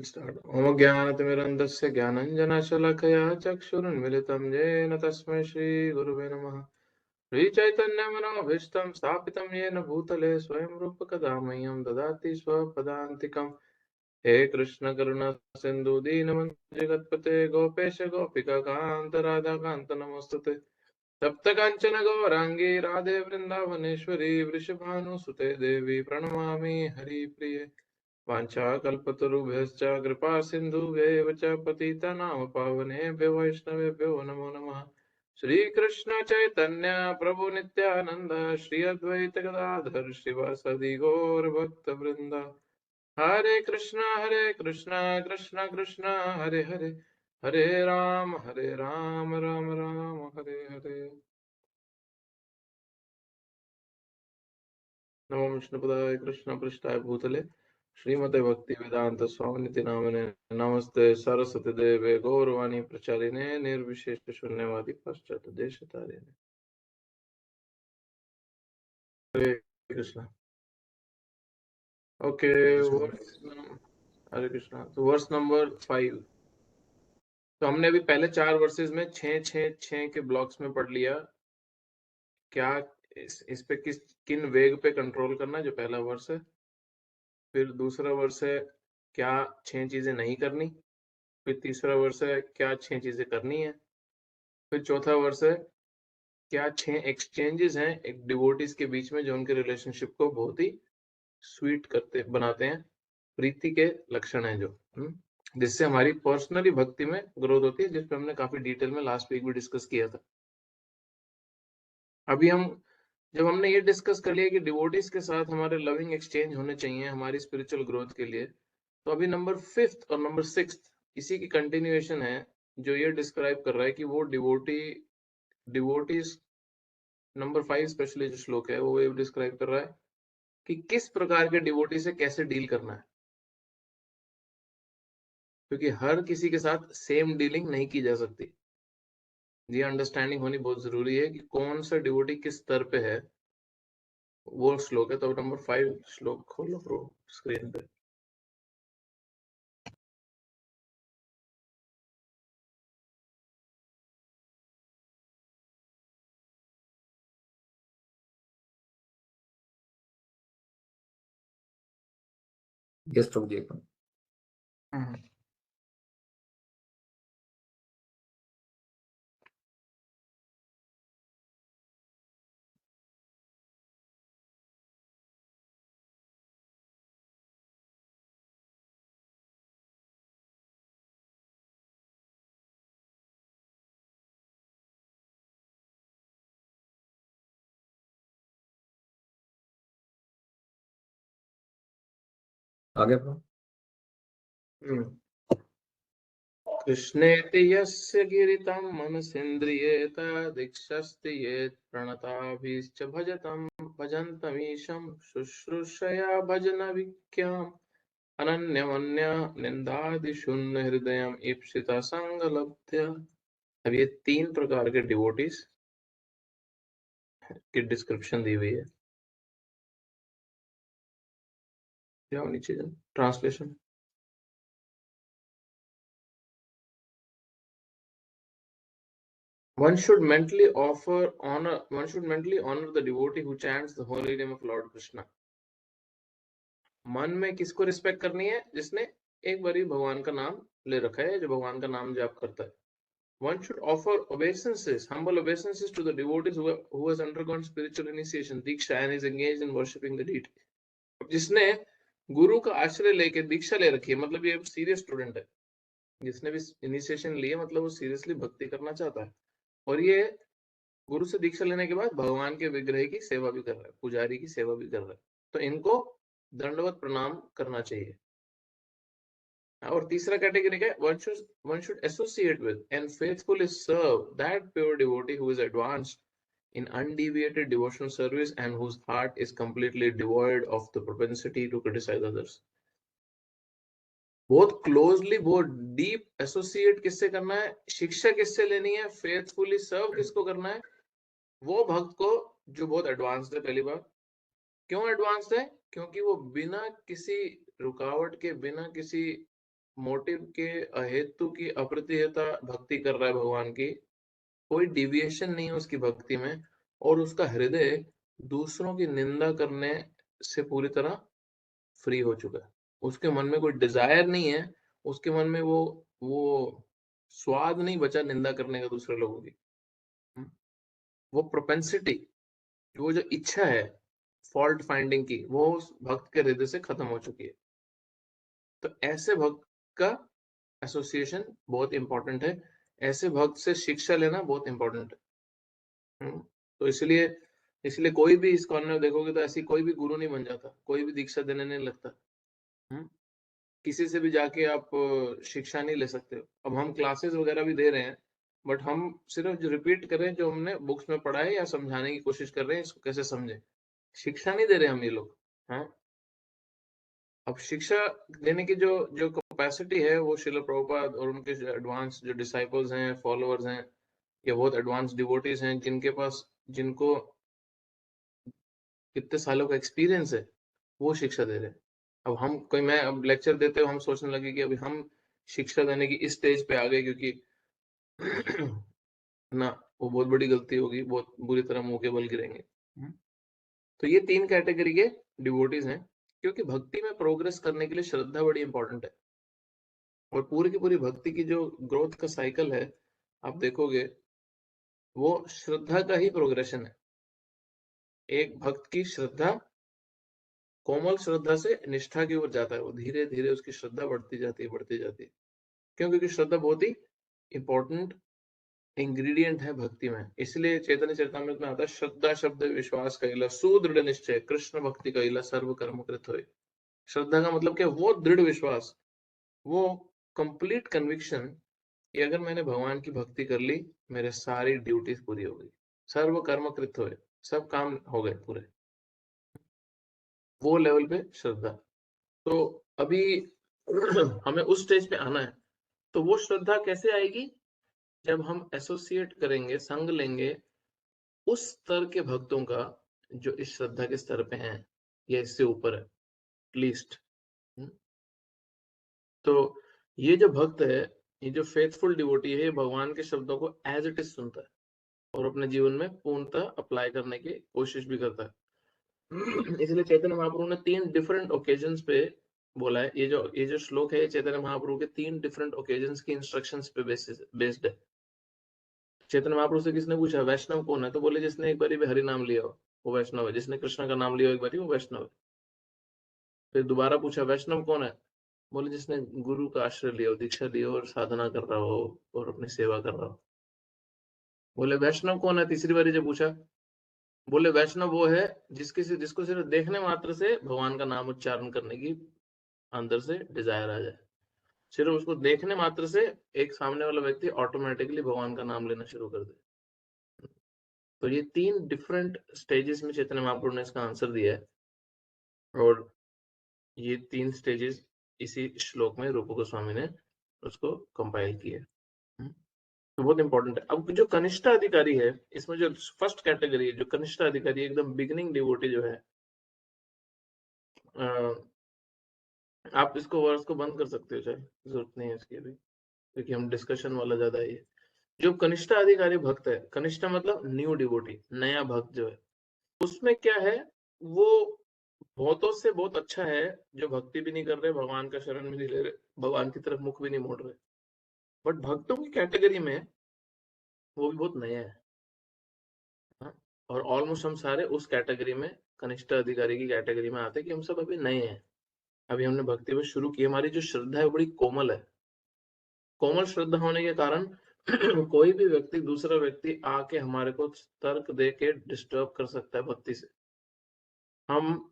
Start. ओम ज्ञानतिमिरन्धस्य ज्ञानञ्जनशलाकया चक्षुरुन्मिलितं येन तस्मै श्रीगुरुवे नमः। श्रीचैतन्यमनोभीष्टं स्थापितं येन भूतले स्वयं रूप कदा मह्यं ददाति स्वपदान्तिकम्। हे कृष्ण करुणा सिन्धु दीनबन्धु जगत्पते गोपेश गोपिकान्त राधाकान्त नमोस्तुते। तप्त कांचन गौरांगी राधे वृंदावनेश्वरी वृषभानुसुते देवी प्रणमामि हरिप्रिये। वाञ्छाकल्पतरुभ्यश्च कृपा सिन्धुभ्येव च पतितानां पावनेभ्यो वैष्णवेभ्यो नमो नमः। श्रीकृष्ण चैतन्य प्रभु नित्यानंद श्री अद्वैत गदाधर शिवासदि गौर भक्त वृंदा। हरे कृष्णा कृष्णा कृष्णा हरे हरे, हरे राम राम राम हरे हरे। नमो विष्णुपदाय कृष्ण पृष्ठाय भूतले श्रीमते भक्ति वेदांत स्वामिनिति नामिने नमस्ते सरस्वती देवे गौरवाणी प्रचारिणे निर्विशेष शून्यवादी पाश्चात्य देशतारिणे। हरे कृष्ण। ओके, हरे कृष्णा। तो वर्स नंबर 5। तो हमने अभी पहले 4 वर्सेस में 6 के ब्लॉक्स में पढ़ लिया क्या इस पे किन वेग पे कंट्रोल करना है, जो पहला वर्ष है। फिर दूसरा वर्ष है क्या 6 चीजें नहीं करनी। फिर तीसरा वर्ष है क्या 6 चीजें करनी है। फिर चौथा वर्ष है क्या 6 एक्सचेंजेस हैं एक डिवोटीज के बीच में जो उनके रिलेशनशिप को बहुत ही स्वीट करते बनाते हैं, प्रीति के लक्षण है जो जिससे हमारी पर्सनली भक्ति में ग्रोथ होती है, जिस पे हमने काफी डिटेल में लास्ट वीक भी डिस्कस किया था। अभी जब हमने ये डिस्कस कर लिया कि डिवोटीज के साथ हमारे लविंग एक्सचेंज होने चाहिए हमारी स्पिरिचुअल ग्रोथ के लिए, तो अभी नंबर 5th और नंबर 6th इसी की कंटिन्यूएशन है, जो ये डिस्क्राइब कर रहा है कि वो डिवोटीज नंबर 5 स्पेशली जो श्लोक है वो ये डिस्क्राइब कर रहा है कि किस प्रकार के डिवोटी से कैसे डील करना है, क्योंकि हर किसी के साथ सेम डीलिंग नहीं की जा सकती। ये अंडरस्टैंडिंग होनी बहुत जरूरी है कि कौन सा डिवोटी किस स्तर पे है। वो श्लोक है, तो नंबर 5 श्लोक खोलो प्रो स्क्रीन पे। यस प्रभु जी। आगे प्रभु। कृष्णेति यस्य गिरितं मनसेन्द्रियेत दीक्षस्ति येत् प्रणताभिश्च भजन्तमीशं शुश्रूषया भजनविज्ञाम् अनन्यमन्य निन्दादिशून्य हृदयम् ईप्सिता संगलब्ध्य। अब ये 3 प्रकार के डिवोटीज की डिस्क्रिप्शन दी हुई है। जाओ नीचे जाओ, translation. One should mentally honor the devotee who chants the holy name of Lord Krishna. मन में किसको रिस्पेक्ट करनी है? जिसने एक बारी भगवान का नाम ले रखा है, जो भगवान का नाम जाप करता है। One should offer obeisances, humble obeisances to the devotees who has undergone spiritual initiation, Diksha, and is engaged in worshipping the deity. जिसने गुरु का आश्रय लेके दीक्षा ले रखी है, मतलब ये सीरियस स्टूडेंट है। जिसने भी इनिशिएशन ली है मतलब वो सीरियसली भक्ति करना चाहता है, और ये गुरु से दीक्षा लेने के बाद भगवान के विग्रह की सेवा भी कर रहा है, पुजारी की सेवा भी कर रहा है, तो इनको दंडवत प्रणाम करना चाहिए। और तीसरा कैटेगरी क्या है? one should associate with and faithfully serve that pure devotee who is advanced in undeviated devotional service and whose heart is completely devoid of the propensity to criticize others. बहुत क्लोजली, बहुत deep associate किससे करना है? शिक्षा किससे लेनी है? Faithfully सर्व किसको करना है? वो भक्त को जो बहुत एडवांस्ड है। पहली बात, क्यों एडवांस्ड है? क्योंकि वो बिना किसी रुकावट के, बिना किसी मोटिव के अहेतु की अप्रतिहता भक्ति कर रहा है भगवान की, कोई डिविएशन नहीं है उसकी भक्ति में, और उसका हृदय दूसरों की निंदा करने से पूरी तरह फ्री हो चुका है। उसके मन में कोई डिज़ायर नहीं है, उसके मन में वो स्वाद नहीं बचा निंदा करने का दूसरे लोगों की। हुँ, वो प्रोपेंसिटी, वो जो इच्छा है फॉल्ट फाइंडिंग की, वो उस भक्त के हृदय से खत्म हो चुकी है। तो ऐसे भक्त का एसोसिएशन बहुत इम्पोर्टेंट है। ऐसे भक्त से शिक्षा लेना बहुत इम्पोर्टेंट है। तो इसलिए इसलिए कोई भी इस्कॉन में देखोगे तो ऐसी कोई भी गुरु नहीं बन जाता, कोई भी दीक्षा देने नहीं लगता। हुँ, किसी से भी जाके आप शिक्षा नहीं ले सकते हो। अब हम क्लासेस वगैरह भी दे रहे हैं, बट हम सिर्फ़ जो रिपीट कर रहे हैं जो हमने बुक्स में पढ़ा है या समझाने की कोशिश कर रहे हैं, इसको कैसे समझें। शिक्षा नहीं दे रहे हम ये लोग, हैं? अब शिक्षा देने की जो जो कैपेसिटी है वो श्रील प्रभुपाद और उनके जो एडवांस जो डिसाइपल्स हैं, फॉलोवर्स हैं, या बहुत एडवांस डिवोटीज़ हैं जिनके पास जिनको कितने सालों का एक्सपीरियंस है, वो शिक्षा दे रहे हैं। अब हम कोई मैं अब लेक्चर देते हुए हम सोचने लगे कि अभी हम शिक्षा देने की इस स्टेज पे आ गए क्योंकि ना, वो बहुत बड़ी गलती होगी, बहुत बुरी तरह मुँह के बल गिरेंगे। हुँ। तो ये 3 कैटेगरी के डिवोटीज़ हैं, क्योंकि भक्ति में प्रोग्रेस करने के लिए श्रद्धा बड़ी इम्पोर्टेंट है। और पूरी की पूरी भक्ति की जो ग्रोथ का साइकिल है, आप देखोगे, वो श्रद्धा का ही प्रोग्रेशन है। एक भक्त की श्रद्धा कोमल श्रद्धा से निष्ठा की ओर जाता है, वो धीरे-धीरे उसकी श्रद्धा बढ़ती जाती है, बढ़ती जाती है। क्यों? क्योंकि श्रद्धा बहुत ही इम्पोर्टेंट इंग्रीडिएंट है भक्ति में। इसलिए चैतन्य चरितामृत में आता है, श्रद्धा शब्द विश्वास कइला सुदृढ़ निश्चय कृष्ण भक्ति कइला सर्व कर्म कृत होय। श्रद्धा का मतलब क्या? वो दृढ़ विश्वास, वो कंप्लीट कन्विक्शन कि अगर मैंने भगवान की भक्ति कर ली, मेरे सारी ड्यूटीज़ पूरी हो गई। सर्व कर्म कृत होय, सब काम हो गए पूरे। वो लेवल पे श्रद्धा। तो अभी हमें उस स्टेज पे आना है। तो वो श्रद्धा कैसे आएगी? जब हम एसोसिएट करेंगे, संग लेंगे उस स्तर के भक्तों का जो इस श्रद्धा के स्तर पे हैं या इससे ऊपर है एटलीस्ट। तो ये जो भक्त है, ये जो फेथफुल डिवोटी है, ये भगवान के शब्दों को एज इट इज सुनता है और अपने जीवन में पूर्णतः अप्लाई करने की कोशिश भी करता है। इसलिए चैतन्य महाप्रभु ने 3 डिफरेंट ओकेजन्स पे बोला है। ये जो श्लोक है, ये चैतन्य महाप्रभु के 3 डिफरेंट ओकेजन्स की इंस्ट्रक्शंस पे बेस्ड है। चैतन्य महाप्रभु से किसने पूछा वैष्णव कौन है? तो बोले जिसने एक बारी भी हरि नाम लिया हो, वो वैष्णव है। जिसने कृष्ण का नाम लिया हो एक बारी, वो वैष्णव है। फिर दोबारा पूछा वैष्णव कौन है? बोले जिसने गुरु का आश्रय लिया हो, दीक्षा ली हो और साधना कर रहा हो और अपनी सेवा कर रहा हो। बोले वैष्णव कौन है? तीसरी बारी जब पूछा, बोले वैष्णव वो है जिसको सिर्फ देखने मात्र से भगवान का नाम उच्चारण करने की अंदर से डिजायर आ जाए। सिर्फ उसको देखने मात्र से एक सामने वाला व्यक्ति ऑटोमेटिकली भगवान का नाम लेना शुरू कर दे। तो ये 3 डिफरेंट स्टेजेस में चैतन्य महाप्रभु ने इसका आंसर दिया है और ये 3 स्टेजेस इसी श्लोक में रूप गोस्वामी ने उसको कंपाइल किया है। तो बहुत इंपॉर्टेंट है। अब जो कनिष्ठ अधिकारी है, इसमें जो फर्स्ट कैटेगरी है, जो कनिष्ठ अधिकारी एकदम बिगिनिंग डिवोटी जो है, आप इसको वर्ड्स को बंद कर सकते हो, चाहे जरूरत नहीं है इसकी अभी, क्योंकि हम डिस्कशन वाला ज्यादा है ये। जो कनिष्ठ अधिकारी भक्त है, कनिष्ठ मतलब न्यू डिवोटी, नया भक्त जो है, उसमें क्या है, वो बहुतों से बहुत अच्छा है, जो भक्ति भी नहीं कर रहे, भगवान का शरण भी नहीं ले रहे, भगवान की तरफ मुख भी नहीं मोड़ रहे, बट भक्तों की कैटेगरी में वो भी बहुत नया है। हाँ, और ऑलमोस्ट हम सारे उस कैटेगरी में, कनिष्ठ अधिकारी की कैटेगरी में आते हैं कि हम सब अभी नए हैं। अभी हमने भक्ति में शुरू की, हमारी जो श्रद्धा है वो बड़ी कोमल है। कोमल श्रद्धा होने के कारण कोई भी व्यक्ति, दूसरा व्यक्ति आके हमारे को तर्क दे के डिस्टर्ब कर सकता है भक्ति से। हम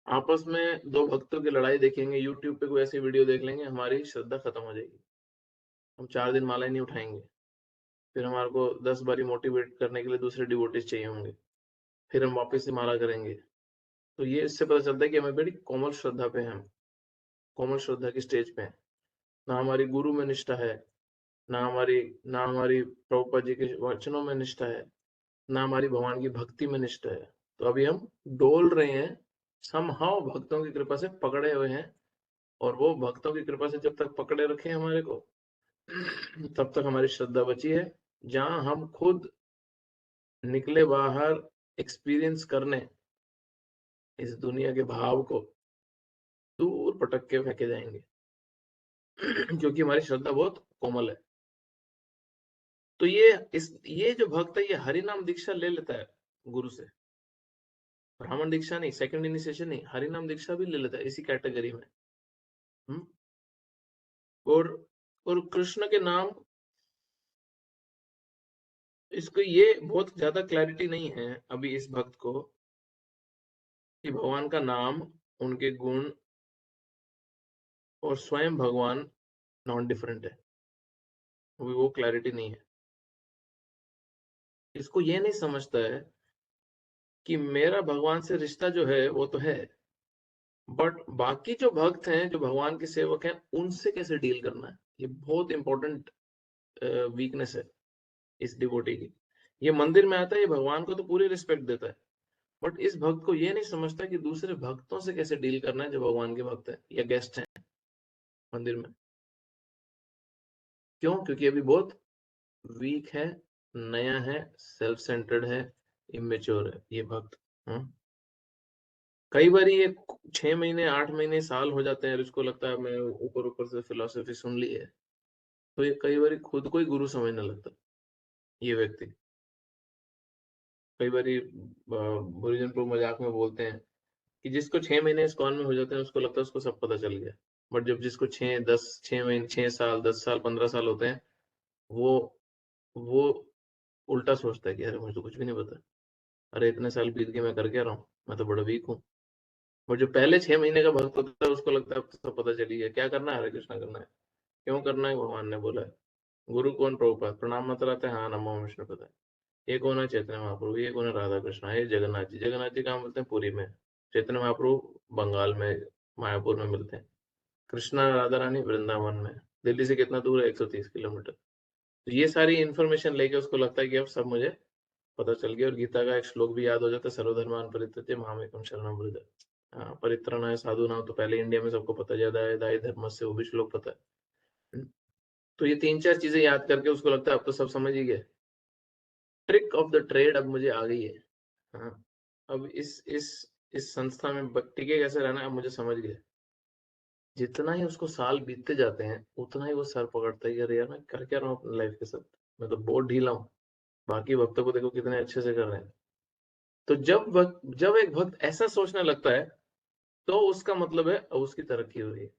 आपस में 2 भक्तों की लड़ाई देखेंगे, यूट्यूब पे कोई ऐसी वीडियो देख लेंगे, हमारी श्रद्धा खत्म हो जाएगी। हम 4 दिन माला ही नहीं उठाएँगे। फिर हमारे को 10 बारी मोटिवेट करने के लिए दूसरे डिवोटीज़ चाहिए होंगे। फिर हम वापस से माला करेंगे। तो ये इससे पता चलता है कि हमें बड़ी कोमल श्रद्धा पे हैं हम, कोमल श्रद्धा की स्टेज पे हैं। ना हमारी गुरु में निष्ठा है, ना हमारी प्रभुपाद जी के वचनों में निष्ठा है, ना हमारी भगवान की भक्ति में निष्ठा है। तो अभी हम डोल रहे हैं, समहाउ भक्तों की कृपा से पकड़े हुए हैं और वो भक्तों की कृपा से जब तक पकड़े रखे हमारे को तब तक हमारी श्रद्धा बची है। जहां हम खुद निकले बाहर एक्सपीरियंस करने इस दुनिया के भाव को, दूर पटक के फेंके जाएंगे क्योंकि हमारी श्रद्धा बहुत कोमल है। तो ये जो भक्त है ये हरि नाम दीक्षा ले लेता है गुरु से, ब्राह्मण दीक्षा नहीं, सेकंड इनिशिएशन नहीं, हरि नाम दीक्षा भी ले लेता है इसी कैटेगरी में। और कृष्ण के नाम, इसको ये बहुत ज्यादा क्लैरिटी नहीं है अभी इस भक्त को कि भगवान का नाम, उनके गुण और स्वयं भगवान नॉन डिफरेंट है, अभी वो क्लैरिटी नहीं है। इसको ये नहीं समझता है कि मेरा भगवान से रिश्ता जो है वो तो है, बट बाकी जो भक्त हैं, जो भगवान के सेवक हैं, उनसे कैसे डील करना है, ये बहुत इंपॉर्टेंट वीकनेस है इस डिवोटी की। ये मंदिर में आता है, ये भगवान को तो पूरी रिस्पेक्ट देता है, बट इस भक्त को ये नहीं समझता कि दूसरे भक्तों से कैसे डील करना है जो भगवान के भक्त हैं या गेस्ट हैं मंदिर में। क्यों? क्योंकि अभी बहुत वीक है, नया है, सेल्फ सेंटर्ड है, इमेच्योर है ये भक्त। कई बार ये 6 महीने 8 महीने साल हो जाते हैं और इसको लगता है मैं ऊपर ऊपर से फिलोसफी सुन ली है, तो ये कई बार खुद को ही गुरु समझने लगता है ये व्यक्ति। कई बार बुरीजन प्रभु मजाक में बोलते हैं कि जिसको 6 महीने इस्कॉन में हो जाते हैं उसको लगता है उसको सब पता चल गया, बट जब जिसको 6 महीने 6 साल 10 साल 15 साल होते हैं, वो वो उल्टा सोचता है कि अरे मुझे तो कुछ भी नहीं पता, अरे इतने साल बीत गए मैं कर क्या रहा हूँ, मैं तो बड़ा वीक हूँ। और जो पहले 6 महीने का भक्त होता है उसको लगता है अब तो सब पता चली गया, क्या करना है, हरे कृष्णा करना है। क्यों करना है? भगवान ने बोला है। गुरु कौन? प्रभुपाद। प्रणाम मात्र आते हैं, हाँ नमो विष्णु पता है। ये कौन है? चैतन्य महाप्रभु। ये कौन है? राधा कृष्णा। ये जगन्नाथ जी। जगन्नाथ जी कहाँ मिलते हैं? पुरी में। चैतन्य महाप्रभु बंगाल में, मायापुर में मिलते हैं। कृष्णा राधा रानी वृंदावन में। दिल्ली से कितना दूर है? 130 किलोमीटर। तो ये सारी इन्फॉर्मेशन लेके उसको लगता है कि अब सब मुझे पता चल गया, और गीता का एक श्लोक भी याद हो जाता है, सर्वधर्मान परित्यज्य मामेकं शरणं व्रज। हाँ, परित्राणाय साधूनां तो पहले इंडिया में सबको पता, ज्यादा है दाय धर्म से, वो भी श्लोक पता है। तो ये 3-4 चीजें याद करके उसको लगता है अब तो सब समझ ही गए, ट्रिक ऑफ द ट्रेड अब मुझे आ गई है। हाँ, अब इस संस्था में टिके कैसे रहना है अब मुझे समझ गया। जितना ही उसको साल बीतते जाते हैं उतना ही वो सर पकड़ता है, अरे यार मैं कर क्या रहा हूँ अपनी लाइफ के साथ, मैं तो बहुत ढीला हूँ, बाकी भक्तों को देखो कितने अच्छे से कर रहे हैं। तो जब एक भक्त ऐसा सोचने लगता है तो उसका मतलब है अब उसकी तरक्की हो रही है।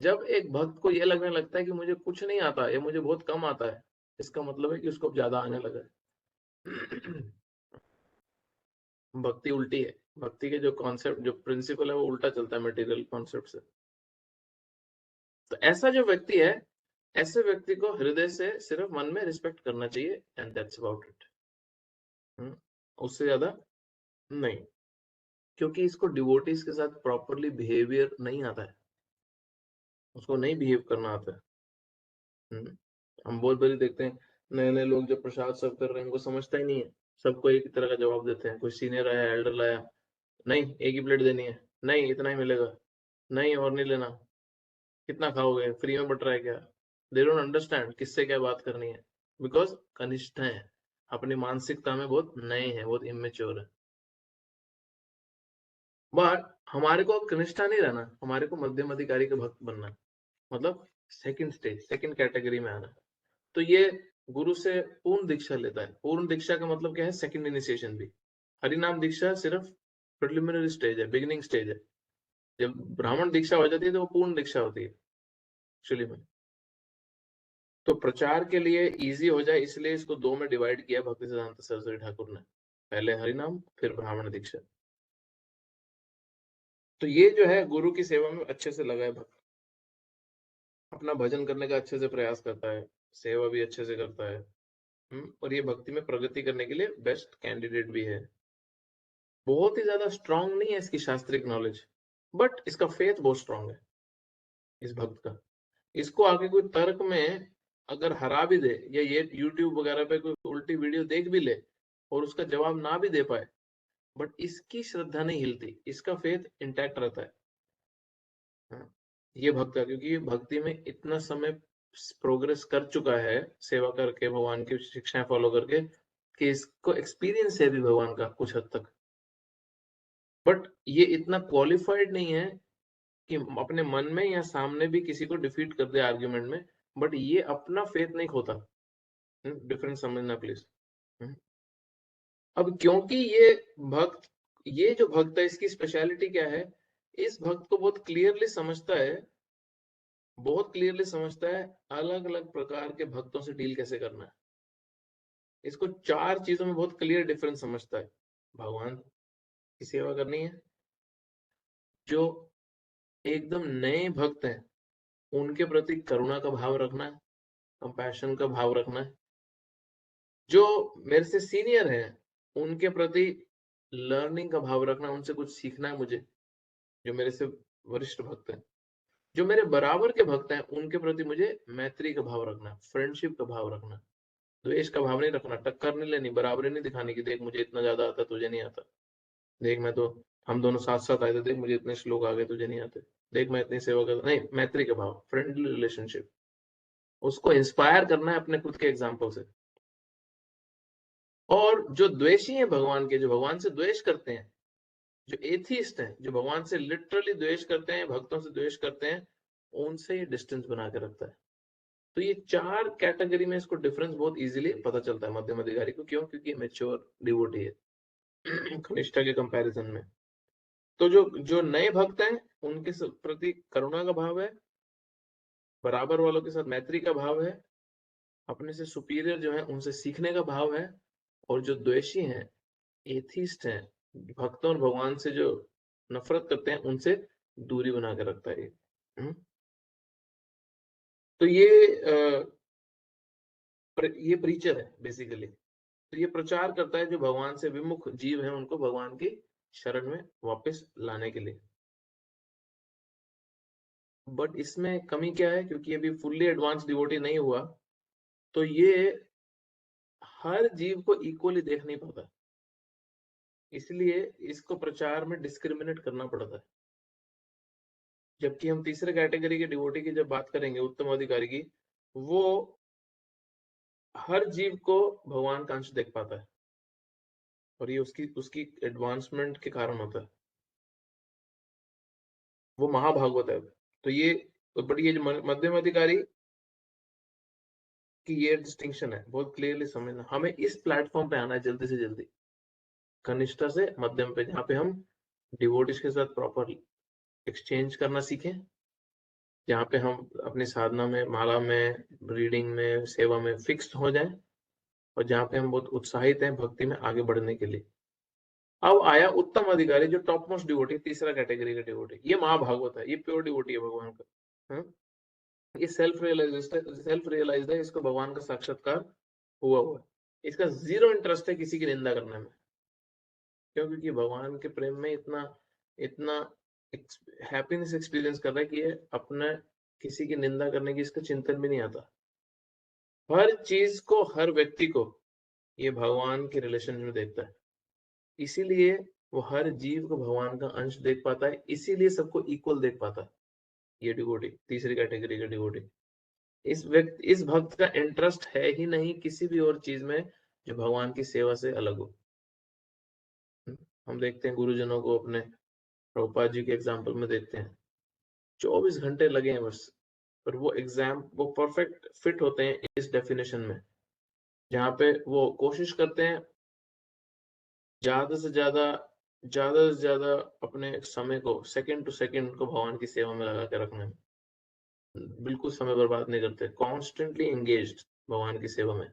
जब एक भक्त को ये लगने लगता है कि मुझे कुछ नहीं आता या मुझे बहुत कम आता है, इसका मतलब है कि उसको अब ज्यादा आने लगा है। भक्ति उल्टी है, भक्ति के जो कॉन्सेप्ट, जो प्रिंसिपल है वो उल्टा चलता है मटेरियल कॉन्सेप्ट से। तो ऐसा जो व्यक्ति है, ऐसे व्यक्ति को हृदय से सिर्फ मन में रिस्पेक्ट करना चाहिए, एंड दैट्स अबाउट इट। उससे ज्यादा नहीं, क्योंकि इसको डिवोटीज के साथ प्रॉपरली बिहेवियर नहीं आता है, उसको नहीं बिहेव करना आता है। हम बहुत बड़ी देखते हैं नए नए लोग जब प्रसाद सर्व कर रहे हैं उनको समझता ही नहीं है, सबको एक ही तरह का जवाब देते हैं। कोई सीनियर आया, एल्डर लाया, नहीं एक ही प्लेट देनी है, नहीं इतना ही मिलेगा, नहीं और नहीं लेना, कितना खाओगे, फ्री में बट रहा है क्या। दे डोंट अंडरस्टैंड किससे क्या बात करनी है, बिकॉज कनिष्ठ है, अपनी मानसिकता में बहुत नए हैं, बहुत इमेच्योर है। बट हमारे को अब कनिष्ठा नहीं रहना, हमारे को मध्यम अधिकारी का भक्त बनना है, मतलब सेकंड स्टेज, सेकंड कैटेगरी में आना है। तो ये गुरु से पूर्ण दीक्षा लेता है। पूर्ण दीक्षा का मतलब क्या है? सेकंड इनिशिएशन भी। हरिनाम दीक्षा सिर्फ प्रिलिमिनरी स्टेज है, बिगिनिंग स्टेज है। जब ब्राह्मण दीक्षा हो जाती है तो वो पूर्ण दीक्षा होती है एक्चुअली में। तो प्रचार के लिए इजी हो जाए इसलिए इसको दो में डिवाइड किया भक्ति सिद्धांत सरस्वती ठाकुर ने, पहले हरिनाम फिर ब्राह्मण दीक्षा। तो ये जो है गुरु की सेवा में अच्छे से लगा है भक्त, अपना भजन करने का अच्छे से प्रयास करता है, सेवा भी अच्छे से करता है। और ये भक्ति में प्रगति करने के लिए बेस्ट कैंडिडेट भी है। बहुत ही ज्यादा स्ट्रांग नहीं है इसकी शास्त्रिक नॉलेज, बट इसका फेथ बहुत स्ट्रांग है इस भक्त का। इसको आगे कोई तर्क में अगर हरा भी दे, या ये यूट्यूब वगैरह पे कोई उल्टी वीडियो देख भी ले और उसका जवाब ना भी दे पाए, बट इसकी श्रद्धा नहीं हिलती, इसका फेथ इंटैक्ट रहता है। हाँ। ये भक्त है, क्योंकि ये भक्ति में इतना समय प्रोग्रेस कर चुका है सेवा करके, भगवान की शिक्षाएं फॉलो करके, कि इसको एक्सपीरियंस है भी भगवान का कुछ हद तक। बट ये इतना क्वालिफाइड नहीं है कि अपने मन में या सामने भी किसी को डिफीट कर दे आर्ग्यूमेंट में, बट ये अपना फेथ नहीं खोता। डिफरेंस समझना प्लीज। अब क्योंकि ये जो भक्त है, इसकी स्पेशलिटी क्या है, इस भक्त को बहुत क्लियरली समझता है, बहुत क्लियरली समझता है अलग अलग प्रकार के भक्तों से डील कैसे करना है। इसको 4 चीजों में बहुत क्लियर डिफरेंस समझता है। भगवान की सेवा करनी है, जो एकदम नए भक्त हैं उनके प्रति करुणा का भाव रखना है, कंपैशन का भाव रखना है। जो मेरे से सीनियर हैं उनके प्रति लर्निंग का भाव रखना, उनसे कुछ सीखना है मुझे, जो मेरे से वरिष्ठ भक्त हैं। जो मेरे बराबर के भक्त हैं उनके प्रति मुझे मैत्री का भाव रखना है, फ्रेंडशिप का भाव रखना है, द्वेष का भाव नहीं रखना, टक्कर नहीं लेनी, बराबरी नहीं दिखाने की, देख मुझे इतना ज्यादा आता तुझे नहीं आता, देख मैं तो, हम दोनों साथ साथ आए थे, देख मुझे इतने श्लोक आ गए तुझे नहीं आते, देख मैं इतनी सेवा करता नहीं, मैत्री का भाव, फ्रेंडली रिलेशनशिप। उसको इंस्पायर करना है अपने खुद के एग्जाम्पल से। और जो द्वेषी हैं भगवान के, जो भगवान से द्वेष करते हैं, जो एथिस्ट हैं, जो भगवान से लिटरली द्वेष करते हैं, भक्तों से द्वेष करते हैं, उनसे ये डिस्टेंस बना के रखता है। तो ये 4 कैटेगरी में इसको डिफरेंस बहुत इजीली पता चलता है मध्यम अधिकारी को। क्यों? क्योंकि मैच्योर डिवोटी है कनिष्ठा के कंपैरिजन में। तो जो जो नए भक्त हैं उनके प्रति करुणा का भाव है, बराबर वालों के साथ मैत्री का भाव है, अपने से सुपीरियर जो है उनसे सीखने का भाव है, और जो द्वेषी हैं, एथिस्ट हैं, भक्तों और भगवान से जो नफरत करते हैं, उनसे दूरी बना के रखता है ये। तो ये प्रीचर है बेसिकली। तो ये प्रचार करता है जो भगवान से विमुख जीव हैं उनको भगवान की शरण में वापस लाने के लिए। बट इसमें कमी क्या है, क्योंकि अभी फुल्ली एडवांस डिवोटी नहीं हुआ, तो ये हर जीव को इक्वली देख नहीं पाता, इसलिए इसको प्रचार में डिस्क्रिमिनेट करना पड़ता है। जबकि हम तीसरे कैटेगरी के डिवोटी की जब बात करेंगे, उत्तम अधिकारी की, वो हर जीव को भगवान का अंश देख पाता है, और ये उसकी उसकी एडवांसमेंट के कारण होता है। वो महाभागवत है। तो ये, बट ये जो मध्यम अधिकारी की ये डिस्टिंक्शन है, बहुत क्लियरली समझना। हमें इस प्लेटफॉर्म पे आना है जल्दी से जल्दी, कनिष्ठा से मध्यम पे, जहाँ पे हम डिवोटिस के साथ प्रॉपर एक्सचेंज करना सीखें, जहाँ पे हम अपनी साधना में, माला में, रीडिंग में, सेवा में फिक्स्ड हो जाएं, और जहाँ पे हम बहुत उत्साहित हैं भक्ति में आगे बढ़ने के लिए। अब आया उत्तम अधिकारी, जो टॉप मोस्ट डिवोटी, तीसरा कैटेगरी का डिवोटी। ये महाभागवत है, ये प्योर डिवोटी है भगवान का। ये सेल्फ रियलाइज्ड है, इसको भगवान का साक्षात्कार हुआ है। इसका जीरो इंटरेस्ट है किसी की निंदा करने में। क्यों? क्योंकि भगवान के प्रेम में इतना इतना हैप्पीनेस एक्सपीरियंस कर रहा है कि ये अपने किसी की निंदा करने की इसका चिंतन भी नहीं आता। हर चीज को, हर व्यक्ति को ये भगवान के रिलेशन में देखता है, इसीलिए वो हर जीव को भगवान का अंश देख पाता है, इसीलिए सबको इक्वल देख पाता है। ये डिवोटी, तीसरी कैटेगरी का डिवोटी, इस भक्त का इंटरेस्ट है ही नहीं किसी भी और चीज में जो भगवान की सेवा से अलग हो। हम देखते हैं गुरुजनों को, अपने प्रभुपाद जी के एग्जाम्पल में देखते हैं, 24 घंटे लगे हैं बस, पर वो परफेक्ट फिट होते हैं इस डेफिनेशन में, जहाँ पे वो कोशिश करते हैं ज्यादा से ज्यादा अपने समय को, सेकंड टू सेकंड को भगवान की सेवा में लगा के रखने में, बिल्कुल समय बर्बाद नहीं करते, कॉन्स्टेंटली एंगेज्ड भगवान की सेवा में।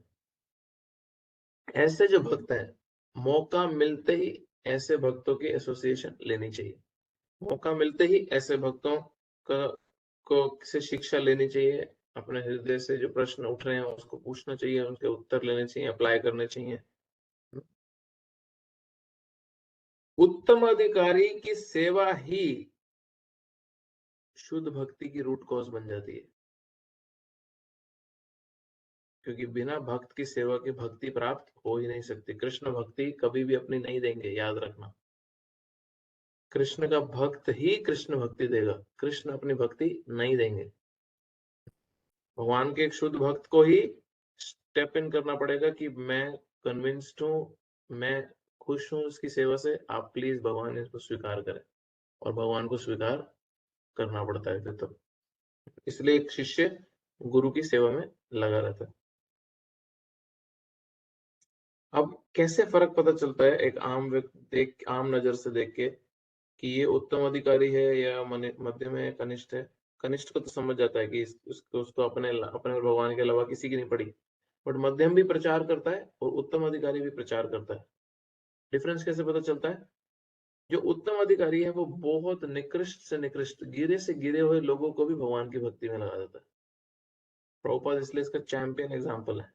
ऐसे जो भक्त हैं, मौका मिलते ही ऐसे भक्तों की एसोसिएशन लेनी चाहिए, मौका मिलते ही ऐसे भक्तों का को से शिक्षा लेनी चाहिए, अपने हृदय से जो प्रश्न उठ रहे हैं उसको पूछना चाहिए, उनके उत्तर लेने चाहिए, अप्लाई करने चाहिए। उत्तम अधिकारी की सेवा ही शुद्ध भक्ति की रूट कॉज बन जाती है, क्योंकि बिना भक्त की सेवा की भक्ति प्राप्त हो ही नहीं सकती। कृष्ण भक्ति कभी भी अपनी नहीं देंगे, याद रखना। कृष्ण का भक्त ही कृष्ण भक्ति देगा, कृष्ण अपनी भक्ति नहीं देंगे। भगवान के एक शुद्ध भक्त को ही स्टेप इन करना पड़ेगा कि मैं कन्विंस्ड हूँ, मैं खुश हूँ उसकी सेवा से, आप प्लीज भगवान इसको स्वीकार करें। और भगवान को स्वीकार करना पड़ता है फिर तो। इसलिए एक शिष्य गुरु की सेवा में लगा रहता है। अब कैसे फर्क पता चलता है एक आम व्यक्ति देख, आम नजर से देख के कि ये उत्तम अधिकारी है या मध्यम है, कनिष्ठ है। कनिष्ठ को तो समझ जाता है कि उसको अपने अपने और भगवान के अलावा किसी की नहीं पड़ी। बट मध्यम भी प्रचार करता है और उत्तम अधिकारी भी प्रचार करता है। डिफरेंस कैसे पता चलता है? जो उत्तम अधिकारी है वो बहुत निकृष्ट से निकृष्ट, गिरे से गिरे हुए लोगों को भी भगवान की भक्ति में लगा देता है। प्रभुपाद इसलिए इसका चैंपियन एग्जाम्पल है।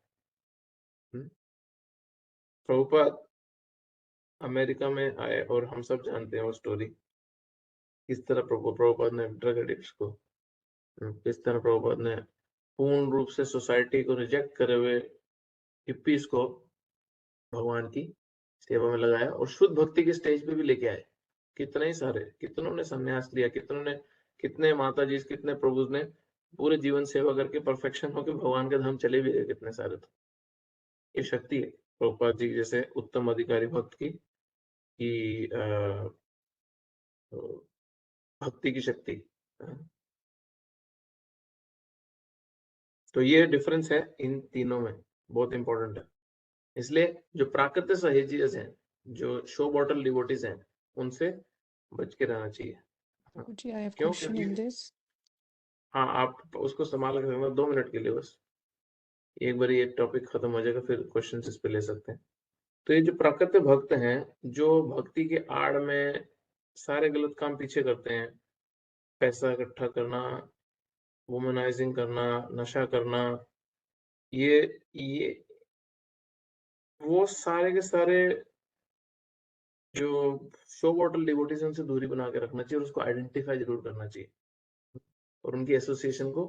प्रभुपाद अमेरिका में आए और हम सब जानते हैं वो स्टोरी, किस तरह प्रभुपाद ने ड्रग एडिक्ट्स को, किस तरह प्रभुपाद ने पूर्ण रूप से सोसाइटी को रिजेक्ट करे हुए हिप्पीज को भगवान की सेवा में लगाया और शुद्ध भक्ति के स्टेज पे भी लेके आए। कितने ही सारे, कितनों ने संन्यास लिया, कितने माता जी, कितने प्रभु ने पूरे जीवन सेवा करके परफेक्शन होकर भगवान के धाम चले भी गए कितने सारे। तो ये शक्ति है प्रभुपाद जी जैसे उत्तम अधिकारी भक्त की, भक्ति की शक्ति। तो ये डिफरेंस है इन तीनों में, बहुत इंपॉर्टेंट है। इसलिए जो प्राकृतिक सहेजियस हैं, जो शो बॉटल डिवोटीज हैं, उनसे बच के रहना चाहिए। Guruji, I have क्यों? question क्योंकि in this. हाँ, आप उसको संभाल के रखना 2 मिनट के लिए बस। एक बार ये टॉपिक खत्म हो जाएगा फिर क्वेश्चन इस पे ले सकते हैं। तो ये जो प्राकृतिक भक्त हैं, जो भक्ति के आड़ में सारे गलत काम पीछे करते हैं, पैसा इकट्ठा करना, वुमनाइजिंग करना, नशा करना, ये वो सारे के सारे जो शो बॉटल डिवोटीज उनसे दूरी बना के रखना चाहिए और उसको आइडेंटिफाई जरूर करना चाहिए और उनकी एसोसिएशन को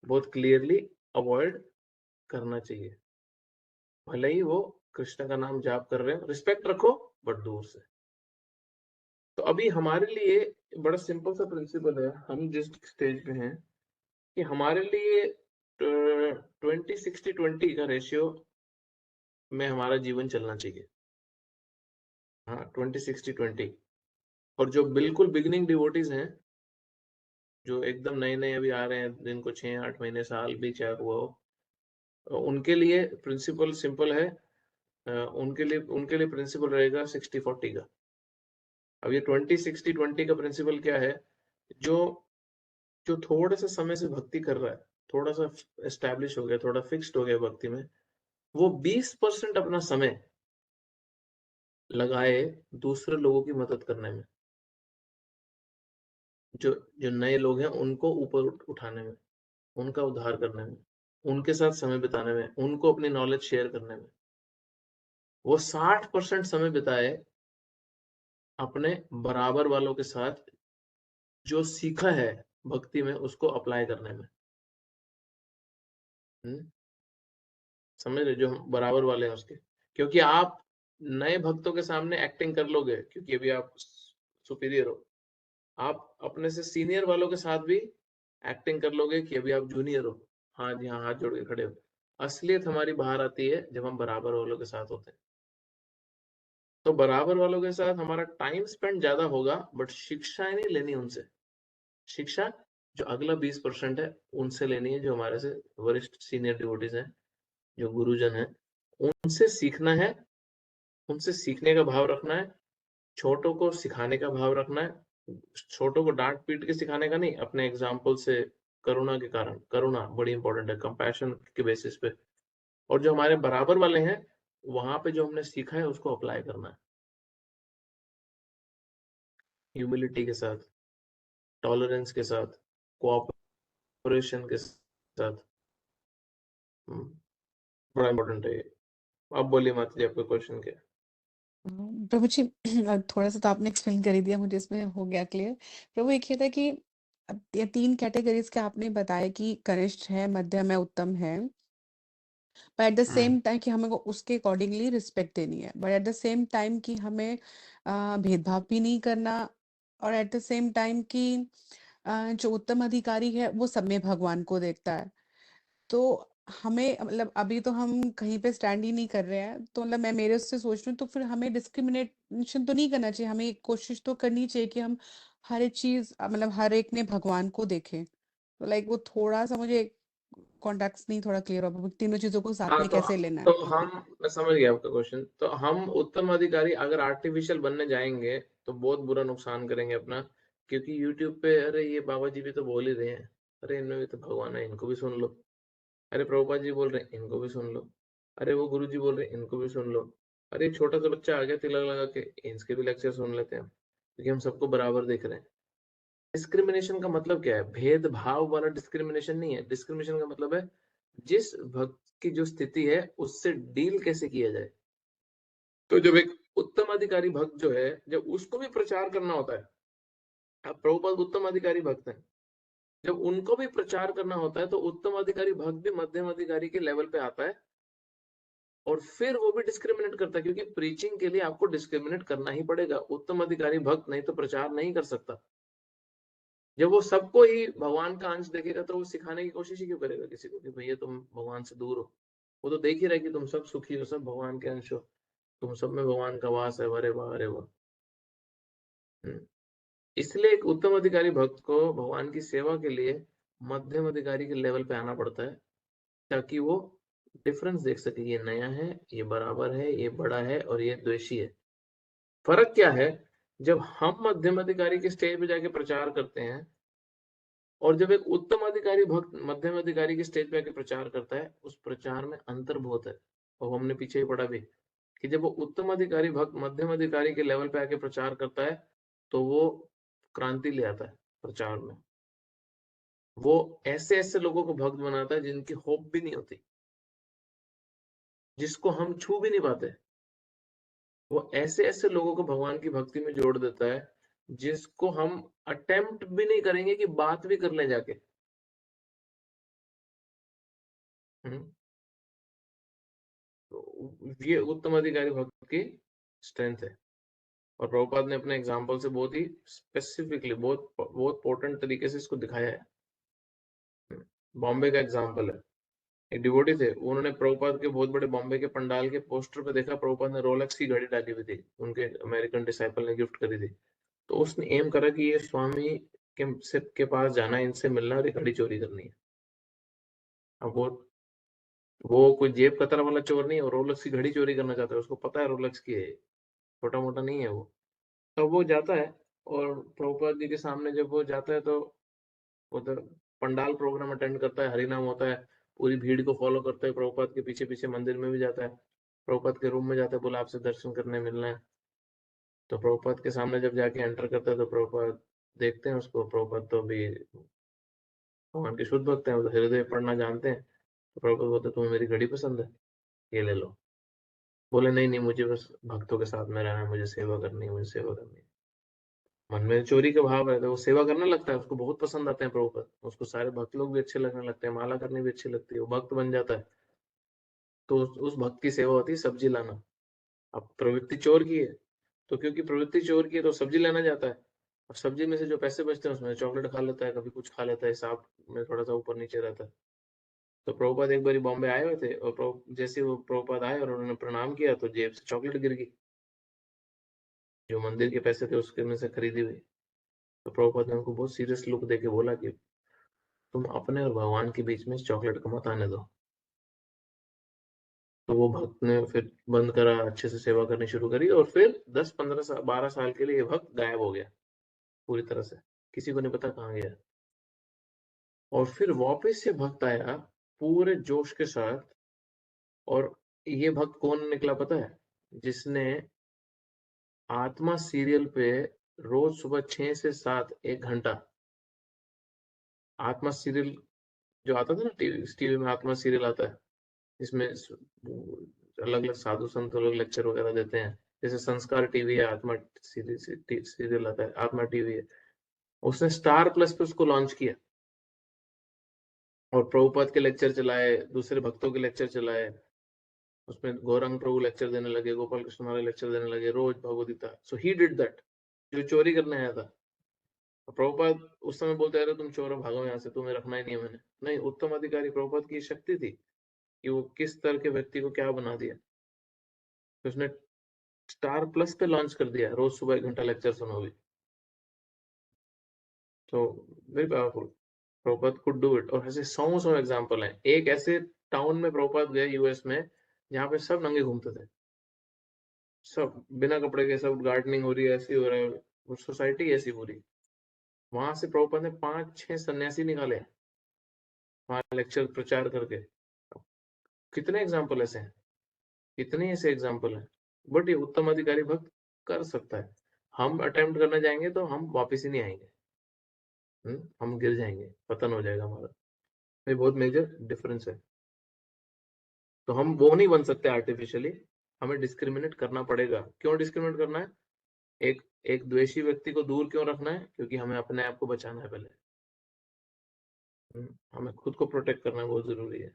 बहुत क्लियरली अवॉइड करना चाहिए। भले ही वो कृष्ण का नाम जाप कर रहे हैं, रिस्पेक्ट रखो बट दूर से। तो अभी हमारे लिए बड़ा सिंपल सा प्रिंसिपल है, हम जिस स्टेज पे हैं कि हमारे लिए 20-60-20 का रेशियो में हमारा जीवन चलना चाहिए। हाँ, 20-60-20। और जो बिल्कुल बिगिनिंग डिवोटीज हैं, जो एकदम नए नए अभी आ रहे हैं, जिनको 6-8 महीने साल भी चाहे हुआ हो, उनके लिए प्रिंसिपल सिंपल है। उनके लिए प्रिंसिपल रहेगा 60-40 का। अब ये 20-60-20 का प्रिंसिपल क्या है? जो जो थोड़े से समय से भक्ति कर रहा है, थोड़ा सा एस्टैब्लिश हो गया, थोड़ा फिक्स्ड हो गया भक्ति में, वो 20% अपना समय लगाए दूसरे लोगों की मदद करने में। जो जो नए लोग हैं उनको ऊपर उठाने में, उनका उद्धार करने में, उनके साथ समय बिताने में, उनको अपनी नॉलेज शेयर करने में। वो 60% समय बिताए अपने बराबर वालों के साथ, जो सीखा है भक्ति में उसको अप्लाई करने में। समझ रहे? जो हम बराबर वाले हैं उसके। क्योंकि आप नए भक्तों के सामने एक्टिंग कर लोगे क्योंकि अभी आप सुपीरियर हो, आप अपने से सीनियर वालों के साथ भी एक्टिंग कर लोगे कि अभी आप जूनियर हो। हाँ जी हाँ, हाथ जोड़ के खड़े हो। असलियत हमारी बाहर आती है जब हम बराबर वालों के साथ होते हैं। तो बराबर वालों के साथ हमारा टाइम स्पेंड ज्यादा होगा बट शिक्षाएं नहीं लेनी उनसे। शिक्षा जो अगला 20% है उनसे लेनी है, जो हमारे से वरिष्ठ सीनियर डिवोटीज हैं, जो गुरुजन हैं, उनसे सीखना है, उनसे सीखने का भाव रखना है, छोटों को सिखाने का भाव रखना है। छोटों को डांट पीट के सिखाने का नहीं, अपने एग्जाम्पल से, करुणा के कारण। करुणा बड़ी इंपॉर्टेंट है, कंपैशन के बेसिस पे। और जो हमारे बराबर वाले हैं, वहां पे जो हमने सीखा है उसको अप्लाई करना है, ह्यूमिलिटी के साथ, टॉलरेंस के साथ, कोऑपरेशन के साथ। बड़ा इंपॉर्टेंट है ये। आप बोलिए माता जी, आपका क्वेश्चन क्या है? प्रभु जी, थोड़ा सा तो आपने एक्सप्लेन कर ही दिया, मुझे इसमें हो गया क्लियर। प्रभु एक ये था कि ये 3 कैटेगरीज के आपने बताया कि कनिष्ठ है, मध्यम है, उत्तम है। But at the same time कि हमें को उसके अकॉर्डिंगली रिस्पेक्ट देनी है, but at the same time कि हमें भेदभाव भी नहीं करना और एट द सेम टाइम कि जो उत्तम अधिकारी है वो सब में भगवान को देखता है। तो हमें मतलब अभी तो हम कहीं पे स्टैंड ही नहीं कर रहे हैं, तो मतलब मैं मेरे उससे सोच रही हूँ, तो फिर हमें डिस्क्रिमिनेशन तो नहीं करना चाहिए, हमें एक कोशिश तो करनी चाहिए कि हम हर एक चीज मतलब हर एक में भगवान को देखें। तो लाइक वो थोड़ा सा मुझे कॉन्टेक्स्ट नहीं थोड़ा क्लियर हो, तीनों चीजों को साथ हाँ में कैसे लेना है। तो हम मैं समझ गया आपका क्वेश्चन। तो हम उत्तम अधिकारी अगर आर्टिफिशियल बनने जाएंगे तो बहुत बुरा नुकसान करेंगे अपना, क्योंकि यूट्यूब पे अरे ये बाबा जी भी तो बोल ही रहे हैं, अरे इनमें भी तो भगवान है, इनको भी सुन लो। अरे प्रभुपाद जी बोल रहे हैं, इनको भी सुन लो। अरे वो गुरु जी बोल रहे हैं, इनको भी सुन लो। अरे एक छोटा सा बच्चा आ गया तिलक लगा के, इसके भी लेक्चर सुन लेते हैं हम, क्योंकि हम सबको बराबर देख रहे हैं। डिस्क्रिमिनेशन का मतलब क्या है? भेदभाव वाला डिस्क्रिमिनेशन नहीं है। डिस्क्रिमिनेशन का मतलब है जिस भक्त की जो स्थिति है उससे डील कैसे किया जाए। तो जब एक उत्तम अधिकारी भक्त जो है, जब उसको भी प्रचार करना होता है, अब प्रभुपाद उत्तम अधिकारी भक्त हैं, जब उनको भी प्रचार करना होता है तो उत्तम अधिकारी भक्त भी मध्यम अधिकारी के लेवल पे आता है, और फिर वो भी डिस्क्रिमिनेट करता है, क्योंकि प्रीचिंग के लिए आपको डिस्क्रिमिनेट करना ही पड़ेगा। उत्तम अधिकारी भक्त नहीं तो प्रचार नहीं कर सकता। जब वो सबको ही भगवान का अंश देखेगा तो वो सिखाने की कोशिश ही क्यों करेगा किसी को कि भैया तुम भगवान से दूर हो? वो तो देख ही रहा है कि तुम सब सुखी हो, सब भगवान के अंश हो, तुम सब में भगवान का वास है। अरे वाह, अरे वाह। हम्म। इसलिए एक उत्तम अधिकारी भक्त को भगवान की सेवा के लिए मध्यम अधिकारी के लेवल पे आना पड़ता है, ताकि वो डिफरेंस देख सके, ये नया है, ये बराबर है, ये बड़ा है और ये द्वेषी है। फर्क क्या है? जब हम मध्यम अधिकारी के स्टेज पे जाके प्रचार करते हैं और जब एक उत्तम अधिकारी भक्त मध्यम अधिकारी के स्टेज पे आके प्रचार करता है, उस प्रचार में अंतर बहुत है। और हमने पीछे ही पढ़ा भी कि जब वो उत्तम अधिकारी भक्त मध्यम अधिकारी के लेवल पे आके प्रचार करता है तो वो क्रांति ले आता है प्रचार में। वो ऐसे ऐसे लोगों को भक्त बनाता है जिनकी होप भी नहीं होती, जिसको हम छू भी नहीं पाते। वो ऐसे ऐसे लोगों को भगवान की भक्ति में जोड़ देता है जिसको हम अटेम्प्ट भी नहीं करेंगे कि बात भी कर ले जाके। हम्म। तो ये उत्तम अधिकारी भक्त की स्ट्रेंथ है। और प्रभुपाद ने अपने एग्जाम्पल से बहुत ही स्पेसिफिकली बहुत बहुत इंपॉर्टेंट तरीके से इसको दिखाया है। बॉम्बे का एग्जाम्पल है, एक डिवोटी थे, उन्होंने प्रभुपाद के बहुत बड़े बॉम्बे के पंडाल के पोस्टर पे देखा प्रभुपाद ने रोलेक्स की घड़ी डाली हुई थी, उनके अमेरिकन डिसाइपल ने गिफ्ट करी थी। तो उसने एम करा कि ये स्वामी के पास जाना है, इनसे मिलना और ये घड़ी चोरी करनी है। अब वो कोई जेब कतरा वाला चोर नहीं है, वो रोलेक्स की घड़ी चोरी करना चाहता है, उसको पता है रोलेक्स की है, छोटा मोटा नहीं है वो। तो वो जाता है और प्रभुपाद जी के सामने जब वो जाता है तो उधर पंडाल प्रोग्राम अटेंड करता है, हरिनाम होता है, पूरी भीड़ को फॉलो करता है, प्रभुपाद के पीछे पीछे मंदिर में भी जाता है, प्रभुपाद के रूम में जाता है, बोला आपसे दर्शन करने मिलना है। तो प्रभुपाद के सामने जब जाके एंटर करता है तो प्रभुपाद देखते हैं उसको, प्रभुपाद तो अभी भगवान के शुद्ध भक्त हैं, वो तो हृदय पढ़ना जानते हैं। तो प्रभुपाद बोलते तुम्हें मेरी घड़ी पसंद है, ये ले लो। बोले नहीं नहीं, मुझे बस भक्तों के साथ में रहना है, मुझे सेवा करनी है, मुझे सेवा करनी है। मन में चोरी का भाव है तो वो सेवा करने लगता है, उसको बहुत पसंद आते हैं प्रभुपाद, उसको सारे भक्त लोग भी अच्छे लगने लगते हैं, माला करनी भी अच्छी लगती है, वो भक्त बन जाता है। तो उस भक्त की सेवा होती है सब्जी लाना। अब प्रवृत्ति चोर की है, तो क्योंकि प्रवृत्ति चोर की है तो सब्जी लेना जाता है। और सब्जी में से जो पैसे बचते हैं उसमें चॉकलेट खा लेता है, कभी कुछ खा लेता है, हिसाब में थोड़ा सा ऊपर नीचे रहता है। तो प्रभुपाद एक बार बॉम्बे आए हुए थे और जैसे वो प्रभुपाद आए और उन्होंने प्रणाम किया तो जेब से चॉकलेट गिर गई, जो मंदिर के पैसे थे उसके में से खरीदी हुई। तो प्रभुपाद ने उनको बहुत सीरियस लुक देके बोला कि तुम अपने और भगवान के बीच में इस चॉकलेट को मत आने दो। तो वो भक्त ने फिर बंद करा, अच्छे से सेवा करनी शुरू करी, और फिर 10-15 साल 12 साल के लिए ये भक्त गायब हो गया पूरी तरह से, किसी को नहीं पता कहाँ गया। और फिर वापस से भक्त आया पूरे जोश के साथ। और ये भक्त कौन निकला पता है? जिसने आत्मा सीरियल पे रोज सुबह 6 से 7 1 घंटा आत्मा सीरियल जो आता था ना, टीवी में आत्मा सीरियल आता है, इसमें अलग अलग साधु संत लोग लेक्चर वगैरह देते हैं, जैसे संस्कार टीवी है, आत्मा सीरियल आता है, आत्मा टीवी है। उसने स्टार प्लस पे उसको लॉन्च किया और प्रभुपाद के लेक्चर चलाए, दूसरे भक्तों के लेक्चर चलाए, उसमें गौरंग प्रभु लेक्चर देने लगे, गोपाल कृष्ण महाराज लेक्चर देने लगे रोज भगवद गीता। सो ही डिड दैट, जो चोरी करने आया था प्रभुपाद उस समय बोलते रहे तुम चोर हो, भागो यहाँ से, तुम्हें रखना ही नहीं है मैंने। नहीं, उत्तम अधिकारी प्रभुपाद की शक्ति थी कि वो किस तरह के व्यक्ति को क्या बना दिया। तो उसने स्टार प्लस पे लॉन्च कर दिया, रोज सुबह 1 घंटा लेक्चर सुनो भी। तो very powerful, Prabhupada could do it. और ऐसे सौ एग्जांपल हैं। एक ऐसे टाउन में प्रभुपाद गए यूएस में जहाँ पे सब नंगे घूमते थे, सब बिना कपड़े के, सब गार्डनिंग हो रही है, ऐसी हो रहा है, सोसाइटी ऐसी पूरी। वहां से प्रभुपाद ने 5-6 सन्यासी निकाले वहां लेक्चर प्रचार करके। कितने एग्जाम्पल ऐसे हैं, कितने ऐसे एग्जाम्पल हैं। बट ये उत्तम अधिकारी भक्त कर सकता है। हम अटेम्प्ट करने जाएंगे तो हम वापस ही नहीं आएंगे। हम गिर जाएंगे, पतन हो जाएगा हमारा। ये बहुत मेजर डिफरेंस है। तो हम वो नहीं बन सकते आर्टिफिशियली, हमें डिस्क्रिमिनेट करना पड़ेगा। क्यों डिस्क्रिमिनेट करना है? एक एक द्वेषी व्यक्ति को दूर क्यों रखना है? क्योंकि हमें अपने आप को बचाना है पहले। हमें खुद को प्रोटेक्ट करना बहुत जरूरी है।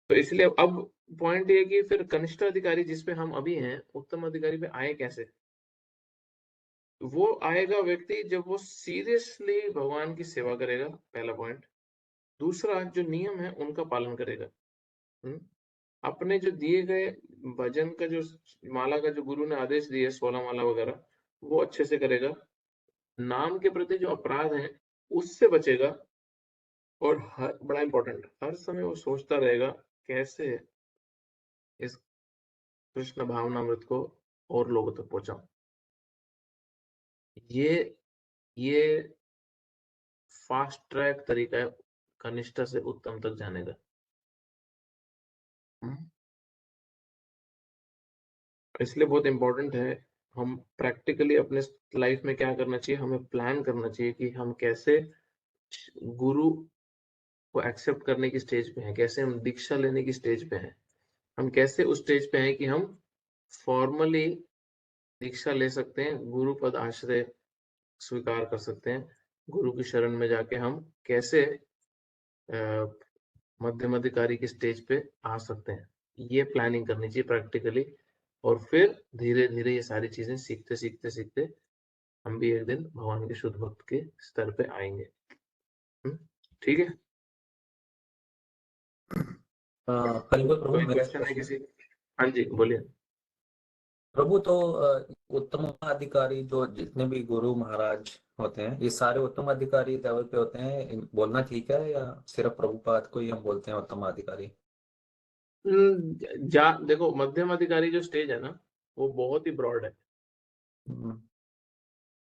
तो इसलिए अब पॉइंट ये कि फिर कनिष्ठ अधिकारी जिस पे हम अभी हैं, उत्तम अधिकारी पे आए कैसे? वो आएगा व्यक्ति जब वो सीरियसली भगवान की सेवा करेगा, पहला पॉइंट। दूसरा, जो नियम है उनका पालन करेगा। अपने जो दिए गए भजन का जो माला का जो गुरु ने आदेश दिए, 16 माला वगैरह, वो अच्छे से करेगा। नाम के प्रति जो अपराध है उससे बचेगा। और हर बड़ा इंपॉर्टेंट, हर समय वो सोचता रहेगा कैसे इस कृष्ण भावनामृत को और लोगों तक पहुंचाऊं। ये फास्ट ट्रैक तरीका है कनिष्ठ से उत्तम तक जाने का। इसलिए बहुत इंपॉर्टेंट है, हम प्रैक्टिकली अपने लाइफ में क्या करना चाहिए, हमें प्लान करना चाहिए कि हम कैसे गुरु को एक्सेप्ट करने की स्टेज पे हैं, कैसे हम दीक्षा लेने की स्टेज पे हैं, हम कैसे उस स्टेज पे हैं कि हम फॉर्मली दीक्षा ले सकते हैं, गुरु पद आश्रय स्वीकार कर सकते हैं, गुरु की शरण में जाके हम कैसे मध्यम अधिकारी की स्टेज पे आ सकते हैं। ये प्लानिंग करनी चाहिए प्रैक्टिकली। और फिर धीरे धीरे ये सारी चीजें सीखते सीखते सीखते हम भी एक दिन भगवान के शुद्ध भक्त के स्तर पे आएंगे। ठीक है। कलियुग प्रभु, कोई मेरा एक क्वेश्चन है प्रश्न है। किसी? हाँ जी, बोलिए। प्रभु, तो उत्तम अधिकारी जो जितने भी गुरु महाराज होते हैं, ये सारे उत्तम अधिकारी लेवल पे होते हैं, बोलना ठीक है, या सिर्फ प्रभुपाद को ही हम बोलते हैं उत्तम अधिकारी? देखो, मध्यम अधिकारी जो स्टेज है ना, वो बहुत ही ब्रॉड है। हम्म,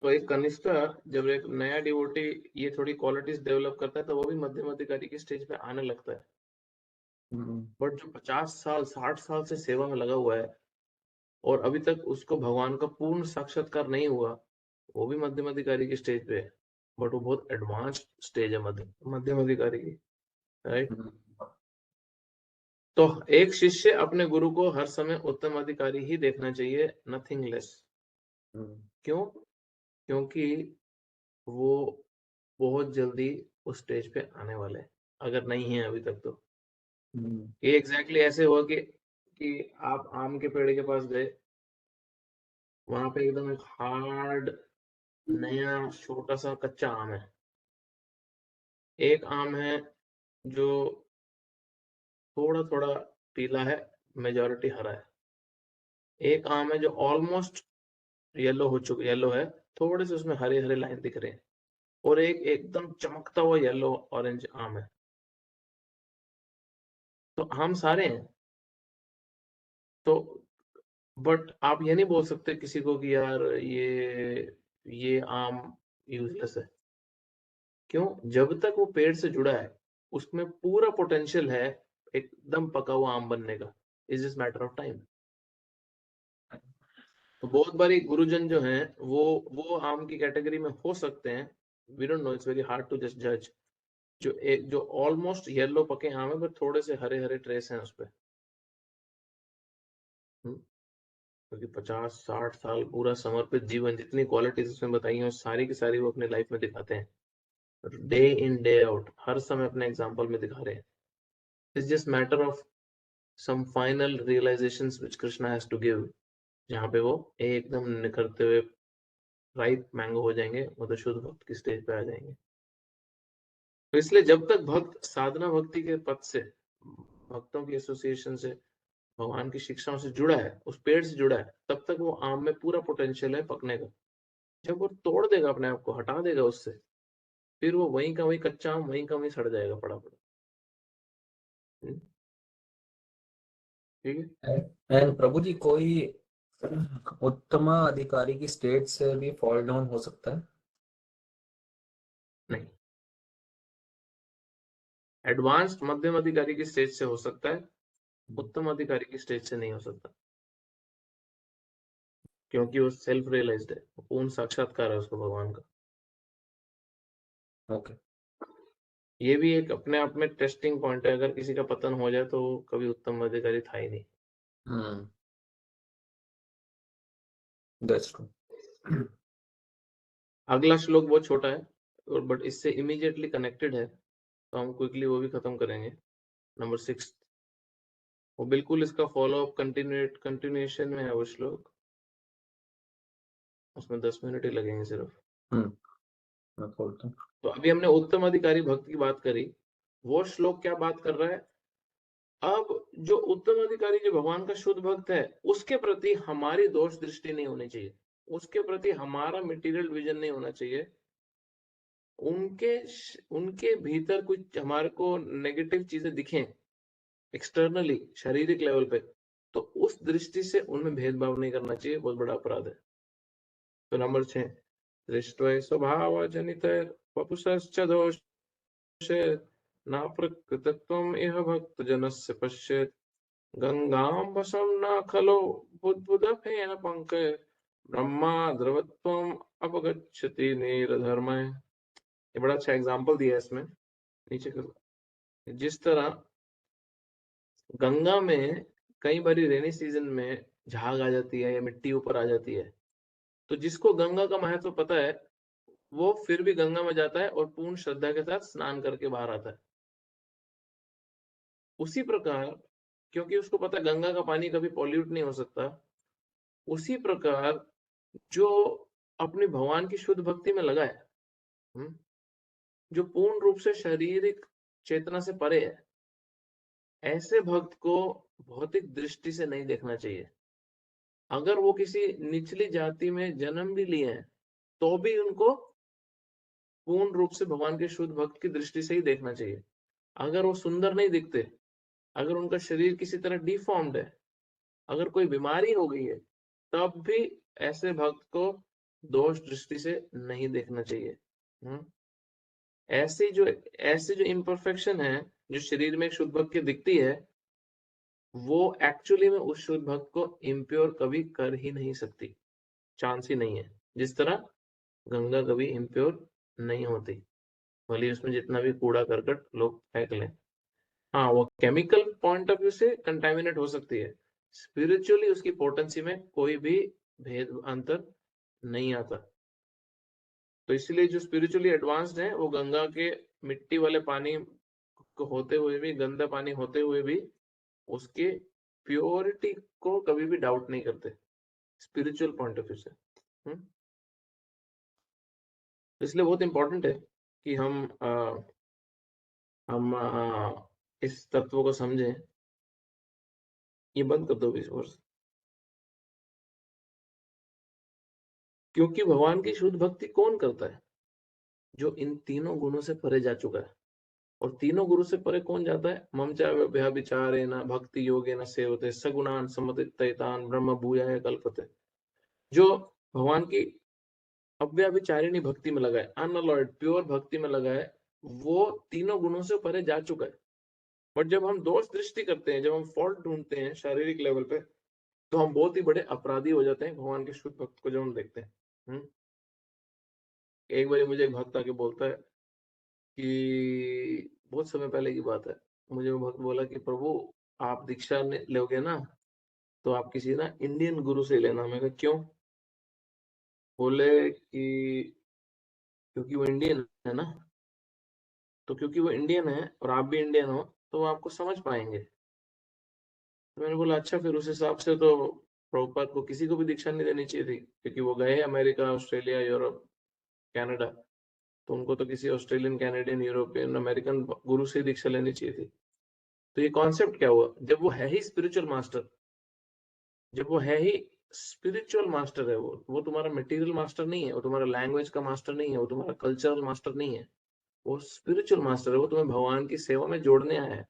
तो एक कनिष्ठ, जब एक नया डिवोटी ये थोड़ी क्वालिटीज डेवलप करता है तो वो भी मध्यम अधिकारी की स्टेज पे आने लगता है। हम्म, बट जो 50 साल 60 साल से सेवा में लगा हुआ है और अभी तक उसको भगवान का पूर्ण साक्षात्कार नहीं हुआ, वो भी मध्यम अधिकारी की स्टेज पे है। बट वो बहुत एडवांस स्टेज है मध्यम अधिकारी की, राइट? हम्म, तो एक शिष्य अपने गुरु को हर समय उत्तम अधिकारी ही देखना चाहिए, नथिंग लेस। हम्म, क्यों? क्योंकि वो बहुत जल्दी उस स्टेज पे आने वाले हैं, अगर नहीं है अभी तक तो। हम्म, ये एग्जैक्टली ऐसे हुआ कि आप आम के पेड़ के पास गए, वहां पे एकदम एक हार्ड नया छोटा सा कच्चा आम है। एक आम है जो थोड़ा थोड़ा पीला है, मेजोरिटी हरा है। एक आम है जो ऑलमोस्ट येलो है, थोड़े से उसमें हरे हरे लाइन दिख रहे हैं। और एक एकदम चमकता हुआ येलो ऑरेंज आम है। तो आम सारे हैं। तो बट आप ये नहीं बोल सकते किसी को कि यार ये आम यूजलेस है। क्यों? जब तक वो पेड़ से जुड़ा है, उसमें पूरा पोटेंशियल है एकदम पका हुआ आम बनने का। Is just matter of time. तो बहुत बारी गुरुजन जो हैं वो आम की कैटेगरी में हो सकते हैं। We don't know, it's very hard to just जज। जो ऑलमोस्ट येलो पके आम है पर थोड़े से हरे हरे ट्रेस हैं उस पे। क्योंकि 50-60 साल पूरा समर्पित जीवन, जितनी क्वालिटीज उसमें बताई हैं सारी की सारी वो अपने लाइफ में दिखाते हैं, डे इन डे आउट, हर समय अपने एग्जाम्पल में दिखा रहे हैं। It's just matter of some final realisations which Krishna has to give, जहाँ पे वो एकदम निखरते हुए राइप मैंगो हो जाएंगे, वो तो शुद्ध भक्त की स्टेज पे आ जाएंगे। तो इसलिए जब तक भक्त साधना भक्ति के पथ से, भक्तों की एसोसिएशन से, भगवान की शिक्षाओं से जुड़ा है, उस पेड़ से जुड़ा है, तब तक वो आम में पूरा पोटेंशियल है पकने का। जब वो तोड़ देगा अपने आप को, हटा देगा उससे, फिर वो वहीं का वहीं कच्चा आम वहीं का वहीं सड़ जाएगा पड़ा पड़ा। ठीक है। एंड प्रभु जी, कोई उत्तम अधिकारी की स्टेट से भी फॉल डाउन हो सकता है? नहीं, एडवांस्ड मध्यम अधिकारी की स्टेज से हो सकता है, उत्तम अधिकारी की स्टेज से नहीं हो सकता, क्योंकि वो सेल्फ रियलाइज्ड है, पूर्ण साक्षात्कार है उसको भगवान का। ओके। ये भी एक अपने आप में टेस्टिंग पॉइंट है। अगर किसी का पतन हो जाए तो वो कभी उत्तम अधिकारी था ही नहीं। That's true. अगला श्लोक बहुत छोटा है और बट इससे इमीडिएटली कनेक्टेड है, तो हम क्विकली वो भी खत्म करेंगे। नंबर 6, वो बिल्कुल इसका फॉलो अप कंटिन्यूएशन में है वो श्लोक, उसमें 10 मिनट ही लगेंगे सिर्फ। मैं खोलता हूँ। तो अभी हमने उत्तम अधिकारी भक्त की बात करी, वो श्लोक क्या बात कर रहा है? अब जो उत्तम अधिकारी, जो भगवान का शुद्ध भक्त है, उसके प्रति हमारी दोष दृष्टि नहीं होनी चाहिए, उसके प्रति हमारा मटेरियल विजन नहीं होना चाहिए। उनके भीतर कुछ हमारे को नेगेटिव चीजें दिखें एक्सटर्नली, शारीरिक लेवल पे, तो उस दृष्टि से उनमें भेदभाव नहीं करना चाहिए, बहुत बड़ा अपराध है। तो नंबर 6, दृष्ट्वा स्वभाव जनित वपुषश्च दोषे न प्रकृतत्वम् इह भक्त जनस्य पश्येत् गंगां वशं न खलो बुद्बुदफेन पंकज ब्रह्मा द्रवत्वम् अपगच्छति नीरधर्मः। ये बड़ा अच्छा एग्जांपल दिया है इसमें, नीचे करो। जिस तरह गंगा में कई बारी रेनी सीजन में झाग आ जाती है या मिट्टी ऊपर आ जाती है, तो जिसको गंगा का महत्व पता है वो फिर भी गंगा में जाता है और पूर्ण श्रद्धा के साथ स्नान करके बाहर आता है। उसी प्रकार, क्योंकि उसको पता है गंगा का पानी कभी पॉल्यूट नहीं हो सकता, उसी प्रकार जो अपनी भगवान की शुद्ध भक्ति में लगा है, जो पूर्ण रूप से शारीरिक चेतना से परे है, ऐसे भक्त को भौतिक दृष्टि से नहीं देखना चाहिए। अगर वो किसी निचली जाति में जन्म भी लिए हैं तो भी उनको पूर्ण रूप से भगवान के शुद्ध भक्त की दृष्टि से ही देखना चाहिए। अगर वो सुंदर नहीं दिखते, अगर उनका शरीर किसी तरह डिफॉर्म्ड है, अगर कोई बीमारी हो गई है, तब भी ऐसे भक्त को दोष दृष्टि से नहीं देखना चाहिए। ऐसे जो इम्परफेक्शन है जो शरीर में एक शुद्ध भक्त की दिखती है, वो एक्चुअली में उस शुद्ध भक्त को इम्प्योर कभी कर ही नहीं सकती, चांस ही नहीं है। जिस तरह गंगा कभी इम्प्योर नहीं होती, भले उसमें जितना भी कूड़ा करकट लोग फेंक लें। हाँ, वो केमिकल पॉइंट ऑफ व्यू से कंटामिनेट हो सकती है, स्पिरिचुअली उसकी पोटेंसी में कोई भी भेद अंतर नहीं आता। तो इसलिए जो स्पिरिचुअली एडवांस्ड है वो गंगा के मिट्टी वाले पानी को होते हुए भी, गंदा पानी होते हुए भी, उसके प्योरिटी को कभी भी डाउट नहीं करते स्पिरिचुअल पॉइंट ऑफ व्यू से। इसलिए बहुत इंपॉर्टेंट है कि हम इस तत्व को समझें। ये बंद कर दो 20 वर्ष, क्योंकि भगवान की शुद्ध भक्ति कौन करता है? जो इन तीनों गुणों से परे जा चुका है। और तीनों गुरु से परे कौन जाता है? ममचा व्यभिचारेण भक्ति योगेन सेवते सगुणान समतितान ब्रह्म भूयाय कल्पते। जो भगवान की अव्यभिचारिणी भक्ति में लगा है, अनअलॉयड प्योर भक्ति में लगा है, वो तीनों गुणों से परे जा चुका है। बट जब हम दोष दृष्टि करते हैं, जब हम फॉल्ट ढूंढते हैं शारीरिक लेवल पे, तो हम बहुत ही बड़े अपराधी हो जाते हैं भगवान के शुद्ध भक्त को जब हम देखते हैं। एक बार मुझे एक भक्त आके बोलता है कि बहुत समय पहले की बात है, मुझे वो भक्त बोला कि प्रभु आप दीक्षा लोगे ना तो आप किसी ना इंडियन गुरु से लेना। मैं कहा क्यों? बोले कि क्योंकि वो इंडियन है ना, तो क्योंकि वो इंडियन है और आप भी इंडियन हो तो वो आपको समझ पाएंगे। तो मैंने बोला अच्छा, फिर उस हिसाब से तो प्रभुपाद को किसी को भी दीक्षा नहीं देनी चाहिए थी, क्योंकि वो गए अमेरिका, ऑस्ट्रेलिया, यूरोप, कनाडा, तो उनको तो किसी ऑस्ट्रेलियन, कैनेडियन, यूरोपियन, अमेरिकन गुरु से दीक्षा लेनी चाहिए थी। तो ये कॉन्सेप्ट क्या हुआ, जब वो है ही स्पिरिचुअल मास्टर, जब वो है ही स्पिरिचुअल मास्टर है, वो तुम्हारा मटेरियल मास्टर नहीं है, वो तुम्हारा लैंग्वेज का मास्टर नहीं है, वो तुम्हारा कल्चरल मास्टर नहीं है, वो स्पिरिचुअल मास्टर है, वो तुम्हें भगवान की सेवा में जोड़ने आया है।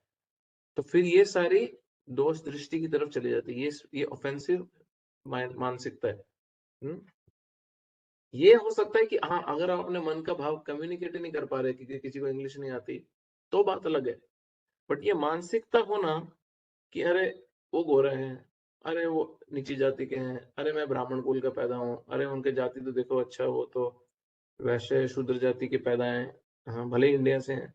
तो फिर ये सारी दोष दृष्टि की तरफ चली जाती है, ये ऑफेंसिव मानसिकता है। ये हो सकता है कि हाँ, अगर आप अपने मन का भाव कम्युनिकेट नहीं कर पा रहे, क्योंकि किसी को इंग्लिश नहीं आती, तो बात अलग है। बट ये मानसिकता होना कि अरे वो गोरे हैं, अरे वो नीची जाति के हैं, अरे मैं ब्राह्मण कुल का पैदा हूँ, अरे उनके जाति तो देखो, अच्छा वो तो वैश्य शूद्र जाति के पैदा हैं, हाँ भले ही इंडिया से हैं,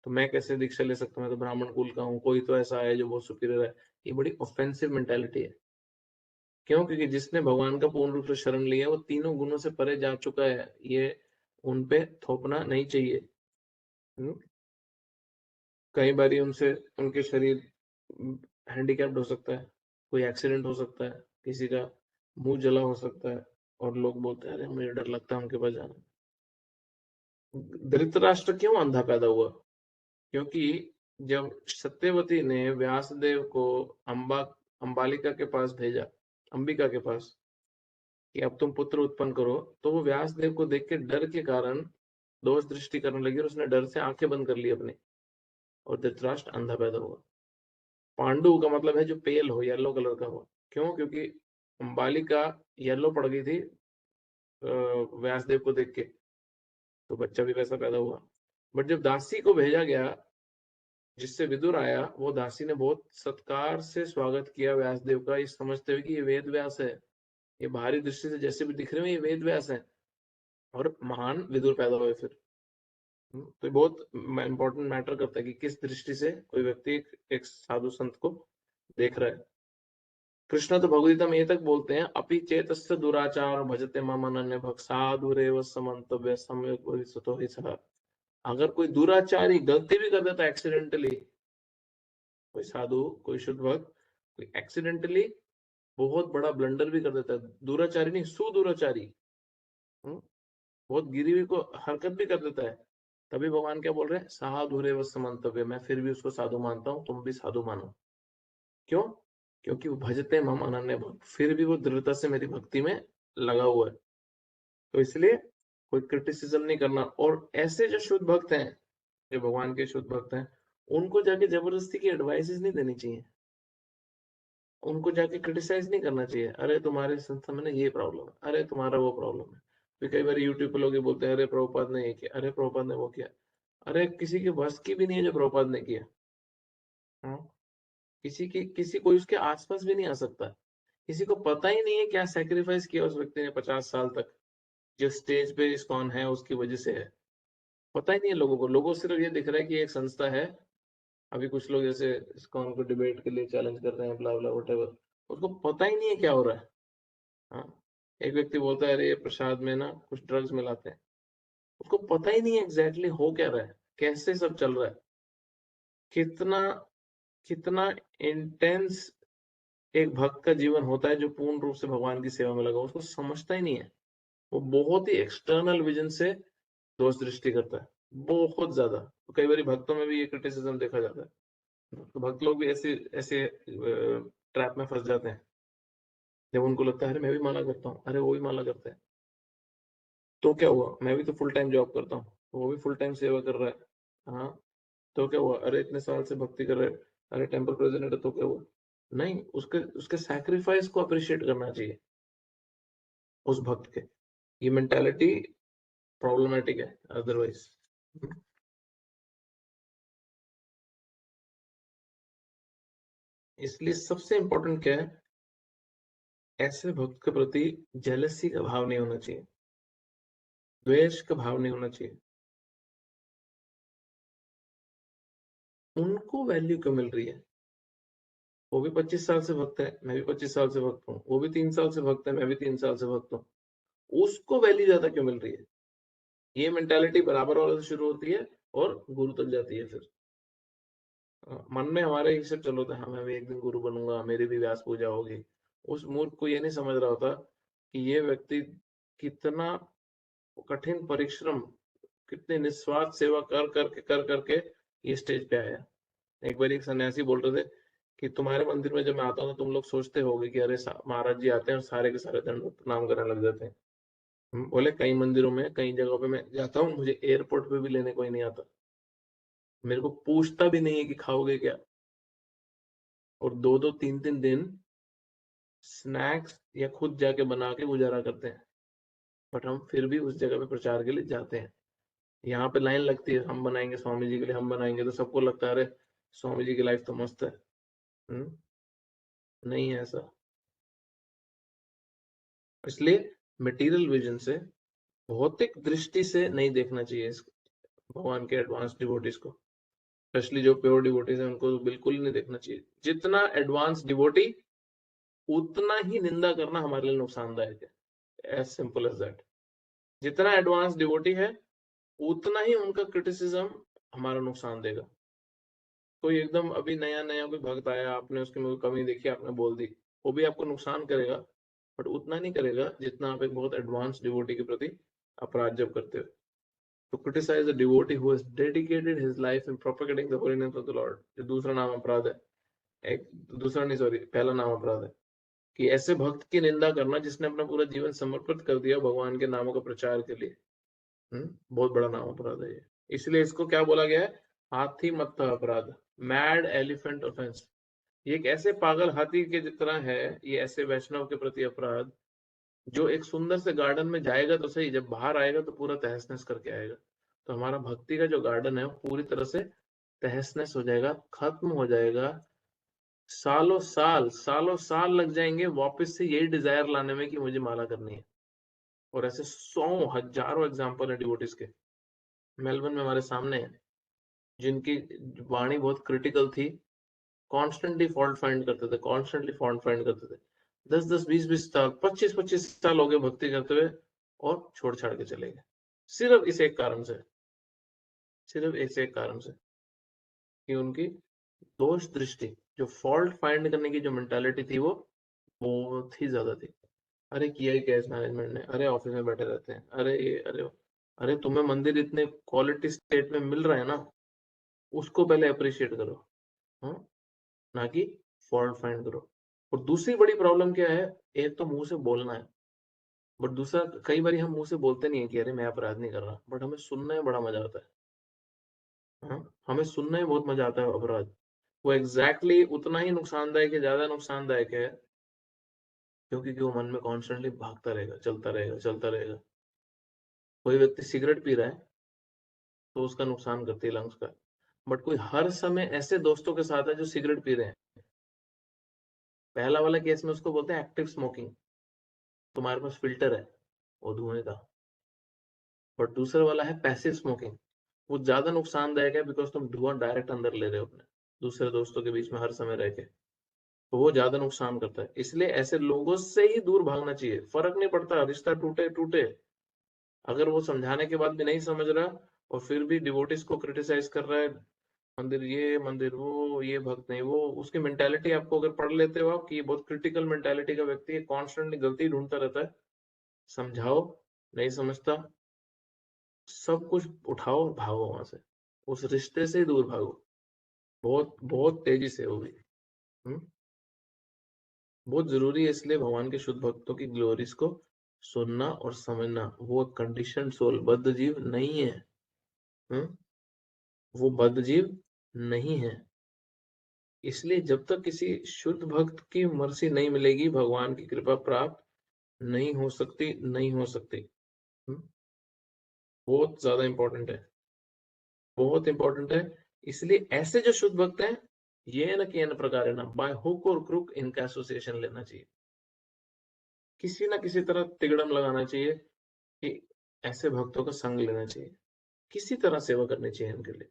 तो मैं कैसे दीक्षा ले सकता हूँ, मैं तो ब्राह्मण कुल का हूँ, कोई तो ऐसा है जो बहुत सुपीरियर है। ये बड़ी ऑफेंसिव मेंटालिटी है। क्यों? क्योंकि जिसने भगवान का पूर्ण रूप से शरण लिया, वो तीनों गुणों से परे जा चुका है, ये उन पे थोपना नहीं चाहिए। कई बारी उनसे उनके शरीर हैंडीकैप्ड हो सकता है, कोई एक्सीडेंट हो सकता है, किसी का मुंह जला हो सकता है, और लोग बोलते हैं अरे मुझे डर लगता है उनके पास जाना। धृतराष्ट्र क्यों अंधा पैदा हुआ? क्योंकि जब सत्यवती ने व्यासदेव को अंबालिका के पास भेजा, अंबिका के पास, कि अब तुम पुत्र उत्पन्न करो, तो वो व्यासदेव को देख के डर के कारण दोष दृष्टि करने लगी, और उसने डर से आंखें बंद कर ली अपनी, और धृतराष्ट्र अंधा पैदा हुआ। पांडु का मतलब है जो पेल हो, येलो कलर का हो। क्यों? क्योंकि अंबालिका येलो पड़ गई थी व्यासदेव को देख के, तो बच्चा भी वैसा पैदा हुआ। बट जब दासी को भेजा गया, जिससे विदुर आया, वो दासी ने बहुत सत्कार से स्वागत किया व्यासदेव का, इस समझते हुए कि ये वेद व्यास है, ये बाहरी दृष्टि से जैसे भी दिख रहे हैं ये वेद व्यास है, और महान विदुर पैदा हुए फिर। तो बहुत इंपॉर्टेंट मैटर करता है कि किस दृष्टि से कोई व्यक्ति एक साधु संत को देख रहा है। कृष्ण तो भगवदगीता में ये तक बोलते हैं, अपि चेतस्य दुराचार भजते मम अनन्य भक्त साधुरेव समन्तव्य सम्यक भविष्यतो हि सः। अगर कोई दुराचारी गलती भी कर देता है एक्सीडेंटली, कोई साधु, कोई शुद्ध भक्त, कोई एक्सीडेंटली बहुत बड़ा ब्लंडर भी कर देता है, दुराचारी नहीं, सुदुराचारी, बहुत गिरी हुई को हरकत भी कर देता है, तभी भगवान क्या बोल रहे हैं, साधुरेव समन्तव्य, मैं फिर भी उसको साधु मानता हूं, तुम भी साधु मानो। क्यों? क्योंकि वो भजते मम अनन्य भक्त, फिर भी वो दृढ़ता से मेरी भक्ति में लगा हुआ है। तो इसलिए कोई क्रिटिसिज्म नहीं करना, और ऐसे जो शुद्ध भक्त हैं, जो भगवान के शुद्ध भक्त हैं, उनको जाके जबरदस्ती की एडवाइसेस नहीं देनी चाहिए, उनको जाके क्रिटिसाइज नहीं करना चाहिए, अरे तुम्हारे संस्था में ना ये प्रॉब्लम है, अरे तुम्हारा वो प्रॉब्लम है। फिर कई बार यूट्यूब पे लोग ये बोलते हैं, अरे प्रभुपाद ने ये किया, अरे प्रभुपाद ने वो किया। अरे किसी के बस की भी नहीं है जो प्रभुपाद ने किया। हाँ, किसी कोई उसके आसपास भी नहीं आ सकता। किसी को पता ही नहीं है क्या सैक्रिफाइस किया उस व्यक्ति ने 50 साल तक, जो स्टेज पे इस्कॉन है उसकी वजह से है। पता ही नहीं है लोगों को, लोगों को सिर्फ ये दिख रहा है कि एक संस्था है। अभी कुछ लोग जैसे इस्कॉन को डिबेट के लिए चैलेंज कर रहे हैं, ब्ला ब्ला व्हाटएवर, उसको पता ही नहीं है क्या हो रहा है। हाँ, एक व्यक्ति बोलता है अरे ये प्रसाद में ना कुछ ड्रग्स मिलाते हैं, उसको पता ही नहीं है एग्जैक्टली हो क्या रहा है, कैसे सब चल रहा है, कितना कितना इंटेंस एक भक्त का जीवन होता है जो पूर्ण रूप से भगवान की सेवा में लगा, उसको समझता ही नहीं है। वो बहुत ही एक्सटर्नल विजन से दोष दृष्टि करता है, बहुत ज्यादा। तो कई बार भक्तों में भी ये क्रिटिसिज्म देखा जाता है, तो भक्त लोग भी ऐसे ऐसे ट्रैप में फंस जाते हैं, जब उनको लगता है अरे मैं भी माला करता हूँ, अरे वो भी माला करता है, तो क्या हुआ, मैं भी तो फुल टाइम जॉब करता हूँ, वो भी फुल टाइम सेवा कर रहा है। हाँ, तो क्या हुआ, अरे इतने साल से भक्ति कर रहे हैं, अरे टेम्पल प्रेसिडेंट है, तो क्या हुआ? नहीं, उसके उसके सैक्रिफाइस को अप्रिशिएट करना चाहिए उस भक्त के। ये मेंटालिटी प्रॉब्लमेटिक है अदरवाइज। इसलिए सबसे इंपॉर्टेंट क्या है, ऐसे भक्त के प्रति जेलसी का भाव नहीं होना चाहिए, द्वेष का भाव नहीं होना चाहिए। उनको वैल्यू क्यों मिल रही है? वो भी 25 साल से भक्त है, मैं भी 25 साल से भक्त हूँ, वो भी 3 साल से भक्त है, मैं भी 3 साल से भक्त हूँ, उसको वैल्यू ज्यादा क्यों मिल रही है? ये मेंटालिटी बराबर वाले से शुरू होती है और गुरु तक जाती है। फिर मन में हमारे ये सब चलो था, हाँ मैं भी एक दिन गुरु बनूंगा, मेरी भी व्यास पूजा होगी, उस मूर्ख को ये नहीं समझ रहा होता कि ये व्यक्ति कितना कठिन परिश्रम, कितनी निस्वार्थ सेवा कर करके ये स्टेज पे आया। एक बार एक सन्यासी बोल रहे थे कि तुम्हारे मंदिर में जब मैं आता हूँ तो तुम लोग सोचते होगे कि अरे महाराज जी आते हैं और सारे के सारे दंड प्रणाम करने लग जाते हैं। बोले कई मंदिरों में, कई जगहों पे मैं जाता हूँ, मुझे एयरपोर्ट पे भी लेने कोई नहीं आता, मेरे को पूछता भी नहीं है कि खाओगे क्या, और 2-2 3-3 दिन स्नैक्स या खुद जाके बना के गुजारा करते हैं। बट हम फिर भी उस जगह पे प्रचार के लिए जाते हैं। यहाँ पे लाइन लगती है, हम बनाएंगे स्वामी जी के लिए, हम बनाएंगे, तो सबको लगता है अरे स्वामी जी की लाइफ तो मस्त है। नहीं है ऐसा। इसलिए मटेरियल विजन से, भौतिक दृष्टि से नहीं देखना चाहिए इस भगवान के एडवांस डिवोटीज को, स्पेशली जो प्योर डिवोटीज हैं उनको बिल्कुल ही नहीं देखना चाहिए। जितना एडवांस डिवोटी उतना ही निंदा करना हमारे लिए नुकसानदायक है, एज सिंपल एज दैट। जितना एडवांस डिवोटी है उतना ही उनका क्रिटिसिज्म हमारा नुकसान देगा। कोई एकदम अभी नया नया कोई भक्त आया, आपने उसके में कोई कमी देखी, आपने बोल दी, वो भी आपको नुकसान करेगा, बट उतना नहीं करेगा जितना आप एक बहुत एडवांस डिवोटी के प्रति अपराध जब करते हो। To criticize a devotee who has dedicated his life in propagating the holy name of the Lord, ये दूसरा नाम अपराध है। एक दूसरा नहीं, सॉरी, पहला नाम अपराध है कि ऐसे भक्त की निंदा करना जिसने अपना पूरा जीवन समर्पित कर दिया भगवान के नामों का प्रचार के लिए। बहुत बड़ा नाम अपराध है ये। इसलिए इसको क्या बोला गया है? हाथी मत्था अपराध, मैड एलिफेंट ऑफेंस। ये एक ऐसे पागल हाथी के तरह है, ये ऐसे वैष्णव के प्रति अपराध जो एक सुंदर से गार्डन में जाएगा तो सही, जब बाहर आएगा तो पूरा तहस नहस करके आएगा। तो हमारा भक्ति का जो गार्डन है वो पूरी तरह से तहस नहस हो जाएगा, खत्म हो जाएगा। सालों साल लग जाएंगे वापस से यही डिजायर लाने में कि मुझे माला करनी है। और ऐसे 100 हजारों एग्जाम्पल है डिवोटीज के, मेलबर्न में हमारे सामने है, जिनकी वाणी बहुत क्रिटिकल थी, कॉन्स्टेंटली फॉल्ट फाइंड करते थे। 10-10, 20-20 साल, 25-25 साल हो गए भक्ति करते हुए, और छोड़ छाड़ के चले गए। सिर्फ इस एक कारण से, कि उनकी दोष दृष्टि, जो फॉल्ट फाइंड करने की जो मेंटालिटी थी वो बहुत ही ज्यादा थी। अरे किया ही क्या इस मैनेजमेंट ने, अरे ऑफिस में बैठे रहते हैं, अरे ये अरे तुम्हें मंदिर इतने क्वालिटी स्टेट में मिल रहा है ना, उसको पहले अप्रिशिएट करो, ना कि फॉल्ट फाइंड करो। और दूसरी बड़ी प्रॉब्लम क्या है, एक तो मुंह से बोलना है, बट दूसरा कई बार हम मुंह से बोलते नहीं है कि अरे मैं अपराध नहीं कर रहा, बट हमें सुनने में बड़ा मजा आता है। हमें सुनने में बहुत मजा आता है अपराध। वो एग्जैक्टली उतना ही नुकसानदायक है, ज्यादा नुकसानदायक है, क्योंकि वो मन में कॉन्स्टेंटली भागता रहेगा, चलता रहेगा। कोई व्यक्ति सिगरेट पी रहा है तो उसका नुकसान करती है लंग्स का, बट कोई हर समय ऐसे दोस्तों के साथ है जो सिगरेट पी रहे हैं, पहला वाला केस में उसको बोलते हैं एक्टिव स्मोकिंग, तुम्हारे पास फिल्टर है वो धुएं का। बट दूसरा वाला है पैसिव स्मोकिंग, वो ज्यादा नुकसानदायक है, बिकॉज तुम धुआं डायरेक्ट अंदर ले रहे हो अपने दूसरे दोस्तों के बीच में हर समय रह के, तो वो ज्यादा नुकसान करता है। इसलिए ऐसे लोगों से ही दूर भागना चाहिए। फर्क नहीं पड़ता रिश्ता टूटे टूटे, अगर वो समझाने के बाद भी नहीं समझ रहा और फिर भी डिवोटिस को क्रिटिसाइज कर रहा है, मंदिर ये मंदिर वो, ये भक्त नहीं वो, उसकी मेंटालिटी आपको अगर पढ़ लेते हो आप कि ये बहुत क्रिटिकल मेंटालिटी का व्यक्ति है, कॉन्स्टेंटली गलती ढूंढता रहता है, समझाओ, नहीं समझता, सब कुछ उठाओ, भागो वहां से, उस रिश्ते से ही दूर भागो, बहुत बहुत तेजी से, वो भी बहुत जरूरी है। इसलिए भगवान के शुद्ध भक्तों की ग्लोरीज को सुनना और समझना। वो कंडीशन सोल, बद्ध जीव नहीं है, वो बद्ध जीव नहीं है। इसलिए जब तक किसी शुद्ध भक्त की मर्सी नहीं मिलेगी, भगवान की कृपा प्राप्त नहीं हो सकती, नहीं हो सकती। बहुत ज्यादा इंपॉर्टेंट है, बहुत इंपॉर्टेंट है। इसलिए ऐसे जो शुद्ध भक्त हैं, ये न कि अन्य प्रकार है ना, बाय हुक और क्रुक इनका एसोसिएशन लेना चाहिए, किसी ना किसी तरह तिगड़म लगाना चाहिए कि ऐसे भक्तों का संग लेना चाहिए, किसी तरह सेवा करनी चाहिए इनके लिए,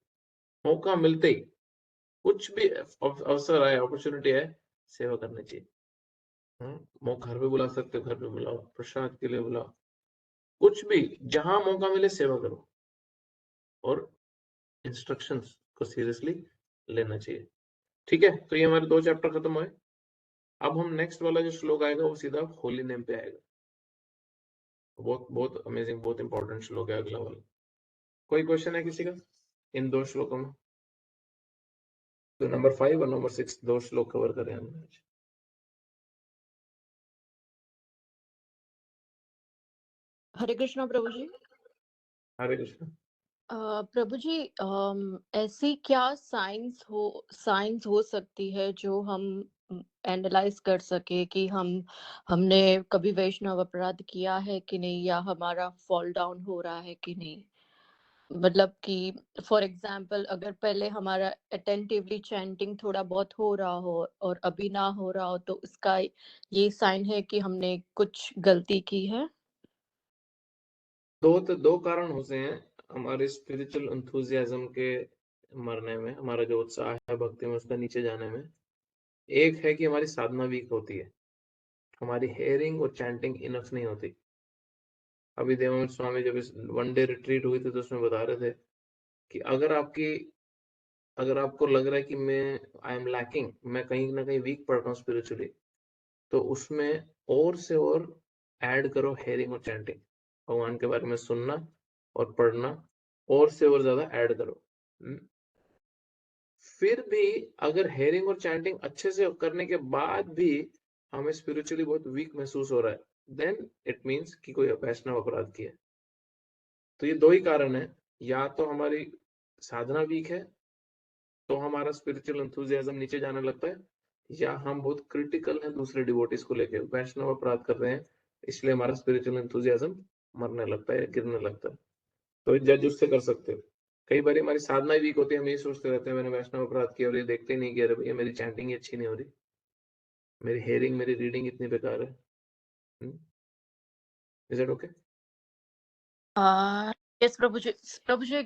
मौका मिलते ही, कुछ भी अवसर आए, अपॉर्चुनिटी है, सेवा करनी चाहिए। मौका घर पे बुला सकते हो, घर पे बुलाओ, प्रसाद के लिए बुलाओ, कुछ भी, जहां मौका मिले सेवा करो, और इंस्ट्रक्शंस को सीरियसली लेना चाहिए। ठीक है, तो ये हमारे 2 चैप्टर खत्म हुए। अब हम नेक्स्ट वाला जो श्लोक आएगा वो सीधा होली नेम पे आएगा। बहुत बहुत अमेजिंग, बहुत इंपॉर्टेंट श्लोक है अगला वाला। कोई क्वेश्चन है किसी का इन 2 श्लोकों में? तो नंबर 5 और नंबर 6 2 श्लोक कवर करें हमने आज। हरे कृष्णा प्रभु जी। हरे कृष्ण। प्रभु जी, ऐसी क्या साइंस हो सकती है जो हम एनालाइज कर सके कि हमने कभी वैष्णव अपराध किया है कि नहीं, या हमारा फॉल डाउन हो रहा है कि नहीं। मतलब कि फॉर एग्जाम्पल, अगर पहले हमारा अटेंटिवली चैंटिंग थोड़ा बहुत हो रहा हो और अभी ना हो रहा हो, तो इसका ये साइन है कि हमने कुछ गलती की है। दो कारण होते हैं हमारे स्पिरिचुअल एंथुसियाज्म के मरने में, हमारा जो उत्साह है भक्ति में उसका नीचे जाने में। एक है कि हमारी साधना वीक होती है, हमारी हेयरिंग और चैंटिंग इनफ नहीं होती। अभी देवानंद स्वामी जब इस 1 डे रिट्रीट हुई थी तो उसमें बता रहे थे कि अगर आपको लग रहा है कि आई एम लैकिंग, मैं कहीं ना कहीं वीक पड़ रहा हूँ स्पिरिचुअली, तो उसमें और से और ऐड करो हेयरिंग और चैंटिंग। भगवान के बारे में सुनना और पढ़ना और से और ज्यादा ऐड करो। फिर भी अगर हेयरिंग और चैंटिंग अच्छे से करने के बाद भी हमें स्पिरिचुअली बहुत वीक महसूस हो रहा है, देन इट मीन्स कि कोई वैष्णव अपराध किया है। तो ये 2 ही कारण है, या तो हमारी साधना वीक है तो हमारा स्पिरिचुअल एंथुसियाज्म नीचे जाने लगता है, या हम बहुत क्रिटिकल हैं दूसरे डिवोटीज को लेके, वैष्णव अपराध कर रहे हैं इसलिए हमारा स्पिरिचुअल एंथुसियाज्म मरने लगता है, गिरने लगता है। तो जज उससे कर सकते हो। कई बार हमारी साधना वीक होती है, हम ये सोचते रहते हैं मैंने वैष्णव अपराध किया, और ये देखते ही नहीं कि अरे भैया मेरी चैंटिंग अच्छी नहीं हो रही, मेरी हेयरिंग, मेरी रीडिंग इतनी बेकार है। Is it okay? Yes Prabhu ji. Prabhu ji,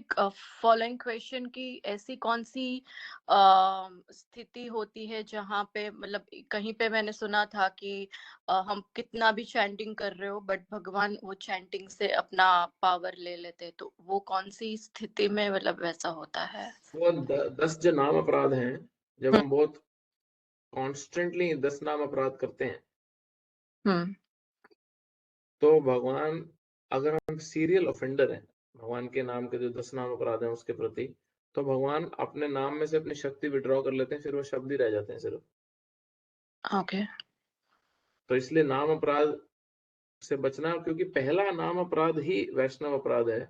following question की ऐसी कौन सी स्थिति होती है जहाँ पे, मतलब कहीं पे मैंने सुना था कि हम कितना भी चैंटिंग कर रहे हो बट भगवान वो चैंटिंग से अपना पावर ले लेते, तो वो कौन सी स्थिति में मतलब वैसा होता है? वो 10 जो नाम अपराध हैं, जब हम बहुत कॉन्स्टेंटली 10 नाम अपराध करते हैं तो भगवान, अगर हम सीरियल ऑफेंडर हैं भगवान के नाम के जो 10 नाम अपराध हैं उसके प्रति, तो भगवान अपने नाम में से अपनी शक्ति विड्रॉ कर लेते हैं, फिर वो शब्द ही रह जाते हैं सिर्फ। ओके। तो इसलिए नाम अपराध से बचना, क्योंकि पहला नाम अपराध ही वैष्णव अपराध है।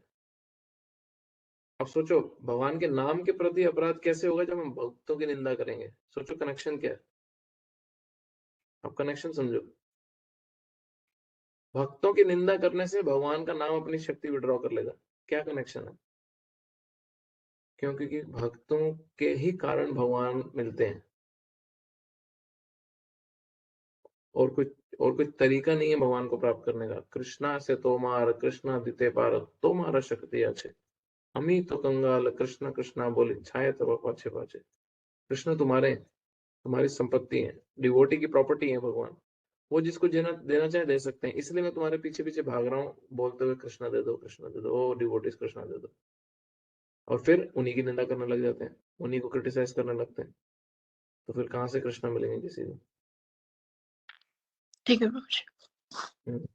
अब सोचो भगवान के नाम के प्रति अपराध कैसे होगा जब हम भक्तों की निंदा करेंगे। सोचो कनेक्शन क्या है, अब कनेक्शन समझो। भक्तों की निंदा करने से भगवान का नाम अपनी शक्ति विड्रॉ कर लेगा, क्या कनेक्शन है? क्योंकि भक्तों के ही कारण भगवान मिलते हैं, और कुछ तरीका नहीं है भगवान को प्राप्त करने का। कृष्णा से तोमार कृष्णा दिते पार तोमारा शक्ति अच्छे, अमी तो कंगाल कृष्ण कृष्णा बोले छाए तब पाछे पाछे। कृष्ण तुम्हारे, तुम्हारी संपत्ति है, डिवोटी की प्रॉपर्टी है भगवान, वो जिसको देना चाहे दे सकते हैं। इसलिए मैं तुम्हारे पीछे पीछे भाग रहा हूँ बोलते हुए कृष्णा दे दो, कृष्णा दे दो, ओ डिवोटीज कृष्णा दे दो। और फिर उन्हीं की निंदा करने लग जाते हैं, उन्हीं को क्रिटिसाइज करने लगते हैं, तो फिर कहाँ से कृष्णा मिलेंगे किसी को? ठीक है प्रभु जी।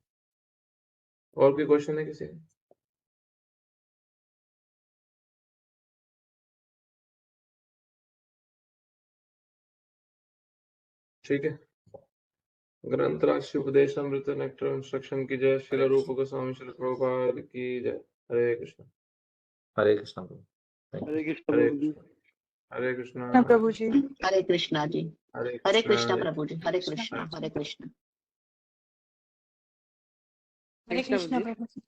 और कोई क्वेश्चन है किसी का? ठीक है। ग्रंथराज उपदेश अमृत नेक्टर इंस्ट्रक्शन की जय। श्री रूप गोस्वामी श्री प्रभुपाद की जय। हरे कृष्ण। हरे कृष्ण प्रभु। हरे कृष्ण हरे प्रभु जी। कृष्ण। हरे कृष्ण। प्रभु जी। हरे कृष्णा जी। हरे हरे कृष्ण। कृष्णा प्रभु जी। हरे कृष्णा, हरे कृष्णा। हरे कृष्ण प्रभु जी।